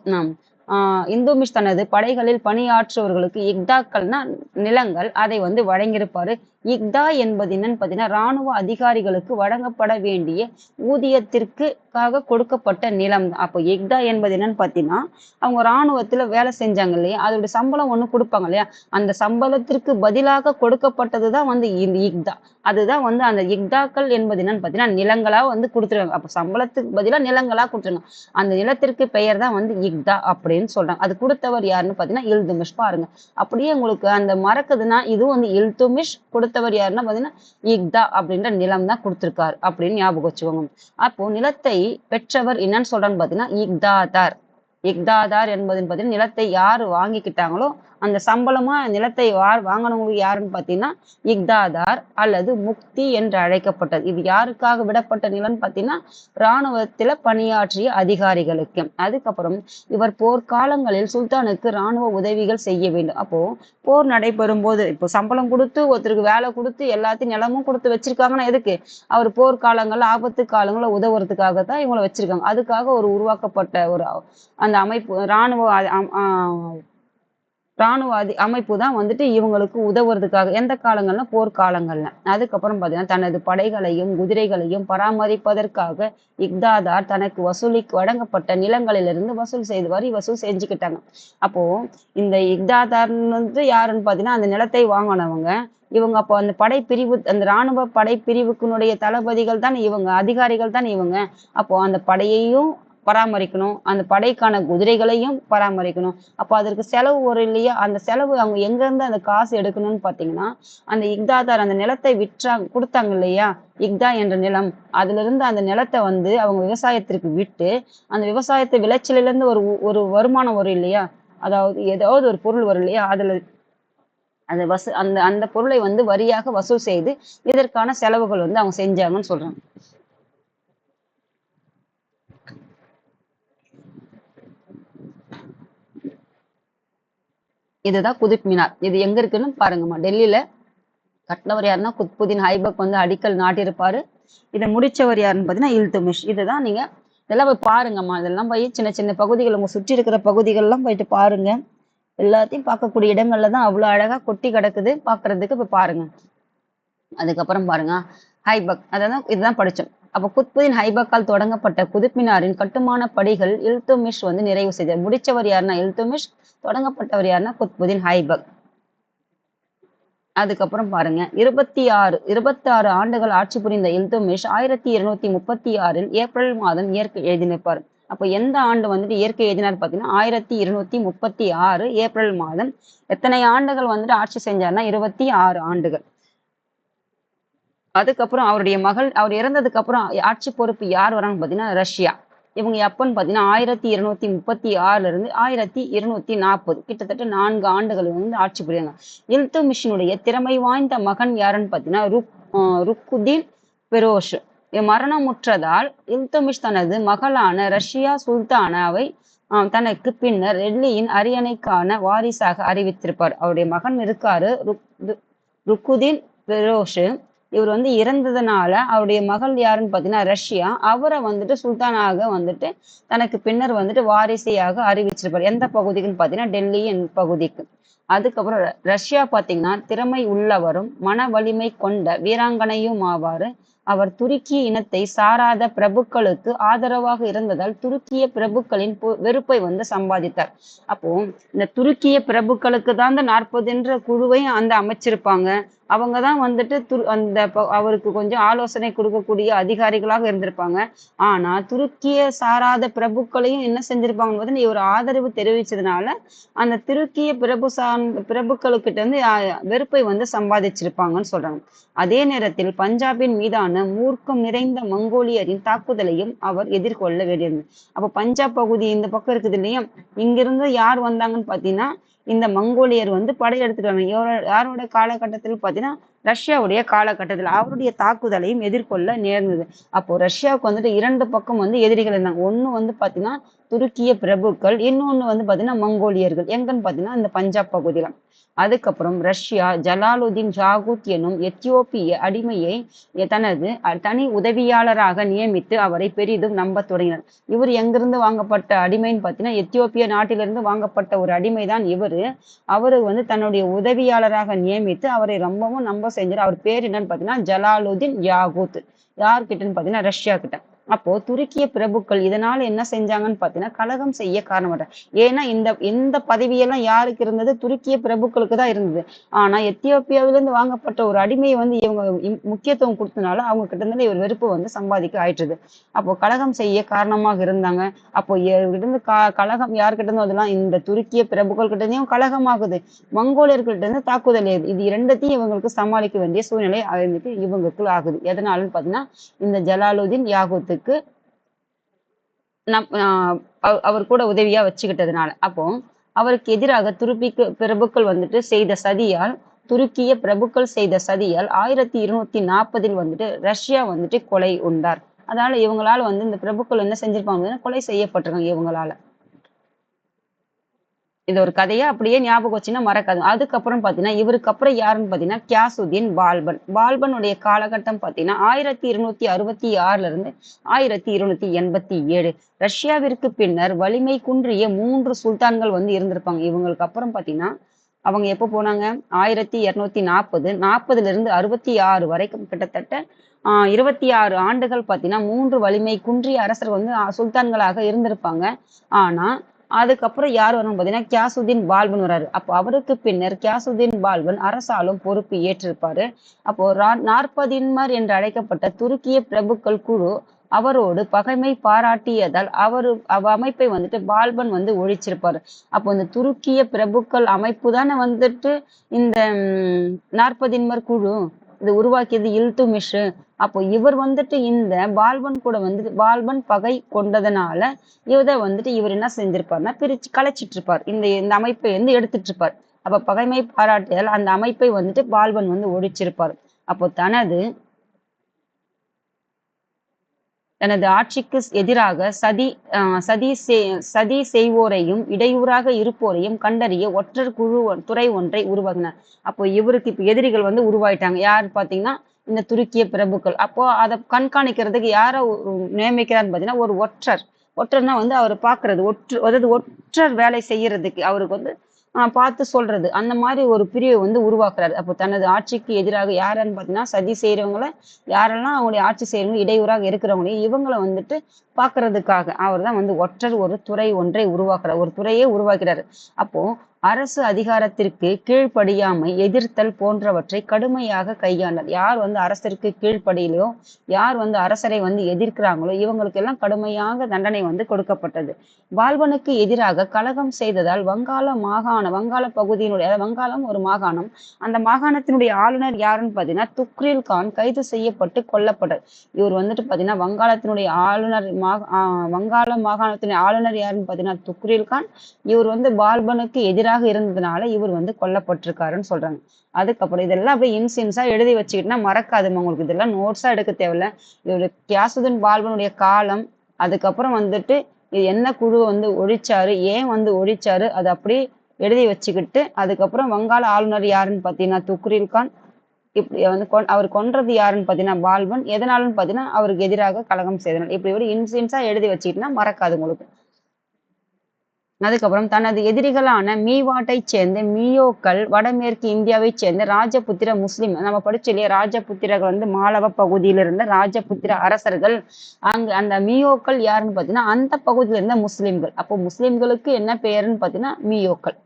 இல்துத்மிஷ் தனது படைகளில் பணியாற்றுவர்களுக்கு இக்தாக்கள்னா நிலங்கள், அதை வந்து வழங்கியிருப்பாரு. இக்தா என்பது என்னன்னு பார்த்தீங்கன்னா இராணுவ அதிகாரிகளுக்கு வழங்கப்பட வேண்டிய ஊதியத்திற்காக கொடுக்கப்பட்ட நிலம். அப்போ இக்தா என்பது என்னன்னு பார்த்தீங்கன்னா அவங்க இராணுவத்துல வேலை செஞ்சாங்க இல்லையா, அதோட சம்பளம் ஒண்ணு கொடுப்பாங்க இல்லையா, அந்த சம்பளத்திற்கு பதிலாக கொடுக்கப்பட்டதுதான் வந்து இந்த இக்தா. அதுதான் வந்து அந்த இக்தாக்கள் என்பது என்னன்னு பார்த்தீங்கன்னா நிலங்களா வந்து கொடுத்துருவாங்க. அப்போ சம்பளத்துக்கு பதிலா நிலங்களா கொடுத்துருங்க. அந்த நிலத்திற்கு பெயர் தான் வந்து இக்தா அப்படின்னு சொல்றாங்க. அது கொடுத்தவர் யாருன்னு பார்த்தீங்கன்னா இல்துமிஷ். பாருங்க, அப்படியே உங்களுக்கு அந்த மறக்குதுன்னா இதுவும் வந்து இல்துமிஷ், கொடுத்தவர் யாருன்னா பார்த்தீங்கன்னா இக்தா அப்படின்ற நிலம் தான் கொடுத்திருக்காரு அப்படின்னு ஞாபகம் வச்சுக்கோங்க. அப்போ நிலத்தை பெற்றவர் என்னன்னு சொல்றான்னு பார்த்தீங்கன்னா இக்தாதார். இக்தாதார் என்பதுன்னு பார்த்தீங்கன்னா நிலத்தை யாரு வாங்கிக்கிட்டாங்களோ அந்த சம்பளமா நிலத்தை வாங்கினவங்க யாருன்னு பார்த்தீங்கன்னா இக்தாதார் அல்லது முக்தி என்று அழைக்கப்பட்டது. இது யாருக்காக விடப்பட்ட நிலம்னு பார்த்தீங்கன்னா இராணுவத்துல பணியாற்றிய அதிகாரிகளுக்கு. அதுக்கப்புறம் இவர் போர்க்காலங்களில் சுல்தானுக்கு இராணுவ உதவிகள் செய்ய வேண்டும். அப்போ போர் நடைபெறும் போது இப்போ சம்பளம் கொடுத்து ஒருத்தருக்கு வேலை கொடுத்து எல்லாத்தையும் நிலமும் கொடுத்து வச்சிருக்காங்கன்னா எதுக்கு, அவர் போர்க்காலங்கள்ல ஆபத்து காலங்கள்ல உதவுறதுக்காக தான் இவங்களை வச்சிருக்காங்க. அதுக்காக ஒரு உருவாக்கப்பட்ட ஒரு அந்த அமைப்பு இராணுவ அமைப்பு தான் வந்துட்டு இவங்களுக்கு உதவுறதுக்காக. எந்த காலங்கள்னா போர்க்காலங்கள்ல. அதுக்கப்புறம் பார்த்தீங்கன்னா தனது படைகளையும் குதிரைகளையும் பராமரிப்பதற்காக இக்தாதார் தனக்கு வழங்கப்பட்ட நிலங்களிலிருந்து வரி வசூல் செஞ்சுக்கிட்டாங்க. அப்போ இந்த இக்தாதார் வந்து யாருன்னு பார்த்தீங்கன்னா அந்த நிலத்தை வாங்கினவங்க. இவங்க அப்போ அந்த படைப்பிரிவு, அந்த இராணுவ படைப்பிரிவுக்குனுடைய தளபதிகள் தான் இவங்க, அதிகாரிகள் தான் இவங்க. அப்போ அந்த படையையும் பராமரிக்கணும், அந்த படைக்கான குதிரைகளையும் பராமரிக்கணும். அப்போ அதற்கு செலவு வரும் இல்லையா, அந்த செலவு அவங்க எங்க இருந்து அந்த காசு எடுக்கணும்னு பார்த்தீங்கன்னா அந்த இக்தாதார் அந்த நிலத்தை கொடுத்தாங்க இல்லையா, இக்தா என்ற நிலம், அதுல இருந்து அந்த நிலத்தை வந்து அவங்க விவசாயத்திற்கு விட்டு அந்த விவசாயத்தை விளைச்சலில இருந்து ஒரு ஒரு வருமானம் வரும் இல்லையா, அதாவது ஏதாவது ஒரு பொருள் வரும் இல்லையா, அதுல அந்த அந்த அந்த பொருளை வந்து வரியாக வசூல் செய்து இதற்கான செலவுகள் வந்து அவங்க செஞ்சாங்கன்னு சொல்றாங்க. இதுதான் குதுப் மினார். இது எங்க இருக்குன்னு பாருங்கம்மா. டெல்லியில கட்டினவர் யாருன்னா குத்புதீன் ஐபக் வந்து அடிக்கல் நாட்டியிருப்பாரு. இதை முடிச்சவர் யாருன்னு பார்த்தீங்கன்னா இல்துமிஷ். இதுதான் நீங்க இதெல்லாம் போய் பாருங்கம்மா. இதெல்லாம் போய் சின்ன சின்ன பகுதிகள் உங்க சுற்றி இருக்கிற பகுதிகள்லாம் போயிட்டு பாருங்க. எல்லாத்தையும் பார்க்கக்கூடிய இடங்கள்ல தான் அவ்வளவு அழகா கொட்டி கிடக்குது, பாக்குறதுக்கு போய் பாருங்க. அதுக்கப்புறம் பாருங்க ஹைபக், அதான் இதுதான் படிச்சோம். அப்ப குத்புதீன் ஐபக்கால் தொடங்கப்பட்ட குதுப் மினாரின் கட்டுமான பணிகள் இல்துமிஷ் வந்து நிறைவு செய்தார். முடிச்சவர் யாருன்னா இல்துமிஷ், தொடங்கப்பட்டவர் யாருன்னா குத்புதீன் ஐபக். அதுக்கப்புறம் பாருங்க 26 ஆண்டுகள் ஆட்சி புரிந்த இல்துமிஷ் 1236 ஏப்ரல் மாதம் இயற்கை எழுதினிருப்பார். அப்போ எந்த ஆண்டு வந்துட்டு இயற்கை எழுதினார் பார்த்தீங்கன்னா 1236 ஏப்ரல் மாதம். எத்தனை ஆண்டுகள் வந்துட்டு ஆட்சி செஞ்சார்னா 26 ஆண்டுகள். அதுக்கப்புறம் அவருடைய மகள், அவர் இறந்ததுக்கு அப்புறம் ஆட்சி பொறுப்பு யார் வராங்க பார்த்தீங்கன்னா ரஷ்யா. இவங்க எப்பன்னு பார்த்தீங்கன்னா 1236 இருந்து 1240, கிட்டத்தட்ட 4 ஆண்டுகள் வந்து ஆட்சி புரியாங்க. இல்துமிஷினுடைய திறமை வாய்ந்த மகன் யாருன்னு பார்த்தீங்கன்னா ருக்குதீன் பெரோஷ். மரணமுற்றதால் இல்துமிஷ் தனது மகளான ரஷ்யா சுல்தானாவை தனக்கு பின்னர் டெல்லியின் அரியணைக்கான வாரிசாக அறிவித்திருப்பார். அவருடைய மகன் இருக்காரு ருக்குதீன் பெரோஷ். இவர் வந்து இறந்ததுனால அவருடைய மகள் யாருன்னு பார்த்தீங்கன்னா ரஷ்யா, அவரை வந்துட்டு சுல்தானாக வந்துட்டு தனக்கு பின்னர் வந்துட்டு வாரிசையாக அறிவிச்சிருப்பார். எந்த பகுதிக்குன்னு பார்த்தீங்கன்னா டெல்லி பகுதிக்கு. அதுக்கப்புறம் ரஷ்யா பார்த்தீங்கன்னா திறமை உள்ளவரும் மன வலிமை கொண்ட வீராங்கனையும் ஆவாரு. அவர் துருக்கிய இனத்தை சாராத பிரபுக்களுக்கு ஆதரவாக இருந்ததால் துருக்கிய பிரபுக்களின் வெறுப்பை வந்து சம்பாதித்தார். அப்போ இந்த துருக்கிய பிரபுக்களுக்கு தான் இந்த 40 என்ற குழுவையும் அந்த அமைச்சிருப்பாங்க. அவங்க தான் வந்துட்டு அவருக்கு கொஞ்சம் ஆலோசனை கொடுக்கக்கூடிய அதிகாரிகளாக இருந்திருப்பாங்க. ஆனா துருக்கிய சாராத பிரபுக்களையும் என்ன செஞ்சிருப்பாங்க, இவர் ஆதரவு தெரிவிச்சதுனால அந்த துருக்கிய பிரபுக்களுக்கிட்ட இருந்து வெறுப்பை வந்து சம்பாதிச்சிருப்பாங்கன்னு சொல்றாங்க. அதே நேரத்தில் பஞ்சாபின் மீதான மூர்க்கம் நிறைந்த மங்கோலியரின் தாக்குதலையும் அவர் எதிர்கொள்ள வேண்டியிருந்தது. அப்ப பஞ்சாப் பகுதி இந்த பக்கம் இருக்குது இல்லையா, இங்கிருந்து யார் வந்தாங்கன்னு பாத்தீங்கன்னா இந்த மங்கோலியர் வந்து படையெடுத்துட்டு யாரோட காலகட்டத்தில் பார்த்தீங்கன்னா ரஷ்யாவுடைய காலகட்டத்தில் அவருடைய தாக்குதலையும் எதிர்கொள்ள நேர்ந்தது. அப்போ ரஷ்யாவுக்கு வந்துட்டு 2 பக்கம் வந்து எதிரிகள் இருந்தாங்க. ஒண்ணு வந்து பாத்தீங்கன்னா துருக்கிய பிரபுக்கள், இன்னொன்னு வந்து பாத்தீங்கன்னா மங்கோலியர்கள். எங்கன்னு பாத்தீங்கன்னா இந்த பஞ்சாப் பகுதியில. அதுக்கப்புறம் ரஷ்யா ஜலாலுதீன் ஜாகூத் எனும் எத்தியோப்பிய அடிமையை தனது தனி உதவியாளராக நியமித்து அவரை பெரிதும் நம்ப தொடங்கினார். இவர் எங்கிருந்து வாங்கப்பட்ட அடிமைன்னு பார்த்தீங்கன்னா எத்தியோப்பிய நாட்டிலிருந்து வாங்கப்பட்ட ஒரு அடிமை தான் இவரு. அவரு வந்து தன்னுடைய உதவியாளராக நியமித்து அவரை ரொம்பவும் நம்ப எதற்காக செஞ்சாரு? அவர் பேர் என்னன்னு பாத்தீங்கன்னா ஜலாலுதீன் யாகூத். யார்கிட்டன்னு பாத்தீங்கன்னா ரஷ்யா கிட்ட. அப்போ துருக்கிய பிரபுக்கள் இதனால என்ன செஞ்சாங்கன்னு பாத்தீங்கன்னா கலகம் செய்ய காரணமாட்டாங்க. ஏன்னா இந்த பதவியெல்லாம் யாருக்கு இருந்தது? துருக்கிய பிரபுக்களுக்கு தான் இருந்தது. ஆனா எத்தியோப்பியாவிலிருந்து வாங்கப்பட்ட ஒரு அடிமையை வந்து இவங்க முக்கியத்துவம் கொடுத்தனால அவங்க கிட்ட இருந்து ஒரு வெறுப்பு வந்து சம்பாதிக்க ஆயிட்டுது. அப்போ கலகம் செய்ய காரணமாக இருந்தாங்க. அப்போ இருந்து கலகம் யார்கிட்ட இருந்து அதெல்லாம் இந்த துருக்கிய பிரபுக்கள் கிட்ட இருந்தும் கலகமாகுது, மங்கோலியர்கள்ட்ட இருந்து தாக்குதல் ஏது. இது இரண்டத்தையும் இவங்களுக்கு சமாளிக்க வேண்டிய சூழ்நிலை இருந்துட்டு இவங்களுக்கு ஆகுது. எதனாலன்னு பாத்தீங்கன்னா இந்த ஜலாலுதீன் யாகூத்துக்கு அவர் கூட உதவியா வச்சுக்கிட்டதுனால. அப்போ அவருக்கு எதிராக துருக்கிய பிரபுக்கள் வந்துட்டு செய்த சதியால் துருக்கிய பிரபுக்கள் செய்த சதியால் 1240 வந்துட்டு ரஷ்யா வந்துட்டு கொலை உண்டார். அதனால இவங்களால வந்து இந்த பிரபுக்கள் என்ன செஞ்சிருப்பாங்க? கொலை செய்யப்பட்டிருக்காங்க இவங்களால. இது ஒரு கதையா அப்படியே ஞாபகம் வச்சுன்னா மறக்காது. அதுக்கப்புறம் பாத்தீங்கன்னா இவருக்கு அப்புறம் யாருன்னு பாத்தீங்கன்னா கியாசுதீன் பால்பன். பால்பனுடைய காலகட்டம் பாத்தீங்கன்னா 1266 இருந்து 1287. ரஷ்யாவிற்கு பின்னர் வலிமை குன்றிய 3 சுல்தான்கள் வந்து இருந்திருப்பாங்க. இவங்களுக்கு அப்புறம் பாத்தீங்கன்னா அவங்க எப்போ போனாங்க? 1240, 40ல இருந்து 66 வரைக்கும் கிட்டத்தட்ட 26 ஆண்டுகள் பாத்தீங்கன்னா 3 வலிமை குன்றிய அரசர் வந்து சுல்தான்களாக இருந்திருப்பாங்க. ஆனா அதுக்கப்புறம் யார் வரும் பாத்தீங்கன்னா கியாசுதீன் பால்பன் வராரு. அப்போ அவருக்கு பின்னர் கியாசுதீன் பால்பன் அரசாலும் பொறுப்பு ஏற்றிருப்பாரு. அப்போ நாற்பதின்மர் என்று அழைக்கப்பட்ட துருக்கிய பிரபுக்கள் குழு அவரோடு பகைமை பாராட்டியதால் அமைப்பை வந்துட்டு பால்பன் வந்து ஒழிச்சிருப்பாரு. அப்போ இந்த துருக்கிய பிரபுக்கள் அமைப்பு தானே வந்துட்டு இந்த நாற்பதின்மர் குழு இது உருவாக்கியது இல்துமிஷ். அப்போ இவர் வந்துட்டு இந்த பால்பன் கூட வந்துட்டு பால்பன் பகை கொண்டதுனால இவரை வந்துட்டு இவர் என்ன செஞ்சிருப்பாருன்னா பிரிச்சு கலைச்சிட்டு இருப்பார். இந்த அமைப்பை வந்து எடுத்துட்டு இருப்பார். அப்ப பகைமை பாராட்டியால் அந்த அமைப்பை வந்துட்டு பால்பன் வந்து ஒழிச்சிருப்பார். அப்போ தனது ஆட்சிக்கு எதிராக சதி செய்வோரையும் இடையூறாக இருப்போரையும் கண்டறிய ஒற்றர் துறை ஒன்றை உருவாக்கினார். அப்போ இவருக்கு இப்ப எதிரிகள் வந்து உருவாயிட்டாங்க. யாரு பாத்தீங்கன்னா இந்த துருக்கிய பிரபுக்கள். அப்போ அதை கண்காணிக்கிறதுக்கு யார நியமிக்கிறான்னு பாத்தீங்கன்னா ஒரு ஒற்றர்னா வந்து அவர் பாக்குறது அதாவது ஒற்றர் வேலை செய்யறதுக்கு அவருக்கு வந்து பார்த்து சொல்றது அந்த மாதிரி ஒரு பிரிவை வந்து உருவாக்குறாரு. அப்போ தனது ஆட்சிக்கு எதிராக யாருன்னு பாத்தீங்கன்னா சதி செய்யறவங்கள யாரெல்லாம் அவங்களுடைய ஆட்சி செய்யறவங்க இடையூறாக இருக்கிறவங்களையும் இவங்களை வந்துட்டு பாக்குறதுக்காக அவர் தான் வந்து ஒற்றர் ஒரு துறை ஒன்றை உருவாக்குறார். ஒரு துறையே உருவாக்குறாரு. அப்போ அரசு அதிகாரத்திற்கு கீழ்ப்படியாமை எதிர்த்தல் போன்றவற்றை கடுமையாக கையாண்டார். யார் வந்து அரசருக்கு கீழ்ப்படியிலையோ யார் வந்து அரசரை வந்து எதிர்க்கிறாங்களோ இவங்களுக்கு எல்லாம் கடுமையாக தண்டனை வந்து கொடுக்கப்பட்டது. பால்பனுக்கு எதிராக கலகம் செய்ததால் வங்காள பகுதியினுடைய வங்காளம் ஒரு மாகாணம். அந்த மாகாணத்தினுடைய ஆளுநர் யாருன்னு பாத்தீங்கன்னா துக்ரில் கான் கைது செய்யப்பட்டு கொல்லப்பட்டார். இவர் வந்துட்டு பாத்தீங்கன்னா வங்காள மாகாணத்தினுடைய ஆளுநர் யாருன்னு பாத்தீங்கன்னா துக்ரில் கான். இவர் வந்து பால்பனுக்கு எதிராக இருந்ததுனால இவர் வந்து கொல்லப்பட்டிருக்காருன்னு சொல்றாங்க. அதுக்கப்புறம் இதெல்லாம் அப்படியே இன்சியன்ஸா எழுதி வச்சுக்கிட்டா மறக்காதுமா உங்களுக்கு. இதெல்லாம் நோட்ஸா எடுக்க தேவையில்ல. இவரு கியாசுதீன் பால்பனுடைய காலம், அதுக்கப்புறம் வந்துட்டு என்ன குழு வந்து ஒழிச்சாரு, ஏன் வந்து ஒழிச்சாரு, அதை அப்படியே எழுதி வச்சுக்கிட்டு அதுக்கப்புறம் வங்காள ஆளுநர் யாருன்னு பாத்தீங்கன்னா துக்ரில் கான். இப்படி வந்து அவர் கொன்றது யாருன்னு பாத்தீங்கன்னா பால்பன். எதனாலன்னு பாத்தீங்கன்னா அவருக்கு எதிராக கலகம் செய்தனர். இப்படி ஒரு இன்சிடென்ட்ஸா எழுதி வச்சுக்கிட்டா மறக்காது உங்களுக்கு. அதுக்கப்புறம் தனது எதிரிகளான மீவாட்டை சேர்ந்த மியோக்கள், வடமேற்கு இந்தியாவை சேர்ந்த ராஜபுத்திர முஸ்லிம், நம்ம படிச்சு இல்லையா ராஜபுத்திரர்கள் வந்து மாலவ பகுதியில இருந்த ராஜபுத்திர அரசர்கள். அந்த மியோக்கள் யாருன்னு பாத்தீங்கன்னா அந்த பகுதியில இருந்த முஸ்லிம்கள். அப்போ முஸ்லிம்களுக்கு என்ன பெயர்னு பாத்தீங்கன்னா மியோக்கள்.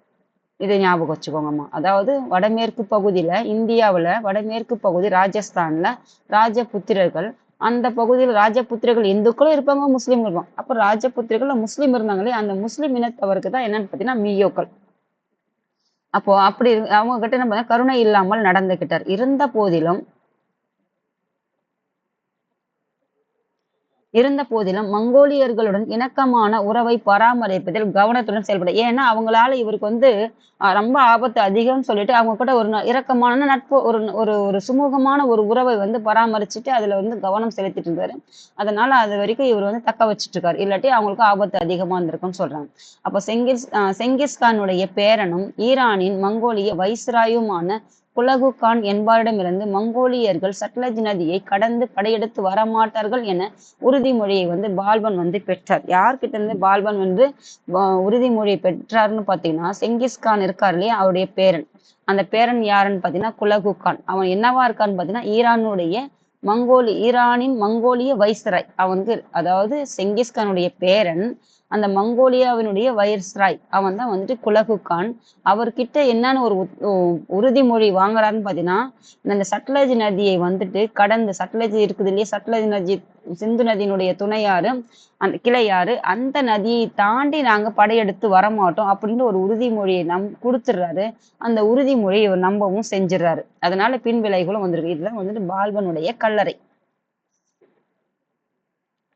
இதை ஞாபகம் வச்சுக்கோங்கம்மா. அதாவது வடமேற்கு பகுதியில இந்தியாவுல வடமேற்கு பகுதி ராஜஸ்தான்ல ராஜபுத்திரர்கள். அந்த பகுதியில் ராஜபுத்திரர்கள் இந்துக்களும் இருப்பாங்க, முஸ்லீம்கள் இருப்பாங்க. அப்ப ராஜபுத்திரர்கள் முஸ்லீம் இருந்தாங்களே அந்த முஸ்லீம் இனத்தவருக்கு தான் என்னன்னு பாத்தீங்கன்னா மியோக்கள். அப்போ அப்படி அவங்க கிட்ட என்ன கருணை இல்லாமல் நடந்துகிட்டார். இருந்த போதிலும் மங்கோலியர்களுடன் இணக்கமான உறவை பராமரிப்பதில் கவனத்துடன் செயல்பட. ஏன்னா அவங்களால இவருக்கு வந்து ரொம்ப ஆபத்து அதிகம்னு சொல்லிட்டு அவங்க கூட ஒரு இரக்கமான நட்பு ஒரு சுமூகமான ஒரு உறவை வந்து பராமரிச்சுட்டு அதுல வந்து கவனம் செலுத்திட்டு இருந்தாரு. அதனால அது வரைக்கும் இவர் வந்து தக்க வச்சுட்டு இருக்காரு. இல்லாட்டி அவங்களுக்கு ஆபத்து அதிகமா இருந்திருக்குன்னு சொல்றாங்க. அப்போ செங்கிஸ்கானுடைய பேரனும் ஈரானின் மங்கோலிய வைஸ்ராயுமான குலகு கான் என்பவரிடமிருந்து மங்கோலியர்கள் சட்லஜ் நதியை கடந்து படையெடுத்து வரமாட்டார்கள் என உறுதிமொழியை பால்பன் பெற்றார். யார்கிட்ட இருந்து பால்பன் உறுதிமொழியை பெற்றார்னு பார்த்தீங்கன்னா, செங்கிஸ்கான் இருக்கார் இல்லையா, அவருடைய பேரன். அந்த பேரன் யாருன்னு பார்த்தீங்கன்னா குலகு கான். அவன் என்னவா இருக்கான்னு பார்த்தீங்கன்னா, ஈரானின் மங்கோலிய வைஸ்ராய். அதாவது செங்கிஸ்கானுடைய பேரன், அந்த மங்கோலியாவினுடைய வைஸ்ராய். அவன் தான் குலகு கான். அவர்கிட்ட என்னன்னு ஒரு உறுதிமொழி வாங்குறாருன்னு பார்த்தீங்கன்னா, இந்த சட்லஜ் நதியை கடந்து, சட்லஜ் இருக்குது இல்லையா, சட்லஜ் நதி சிந்து நதியினுடைய துணையாறு, அந்த கிளையாறு, அந்த நதியை தாண்டி நாங்க படையெடுத்து வரமாட்டோம் அப்படின்னு ஒரு உறுதிமொழியை கொடுத்துடுறாரு. அந்த உறுதிமொழியை இவர் நம்பவும் செஞ்சிடறாரு. அதனால பின் விளைவுகளும் வந்திருக்கு. இதுதான் பால்பனுடைய கல்லறை.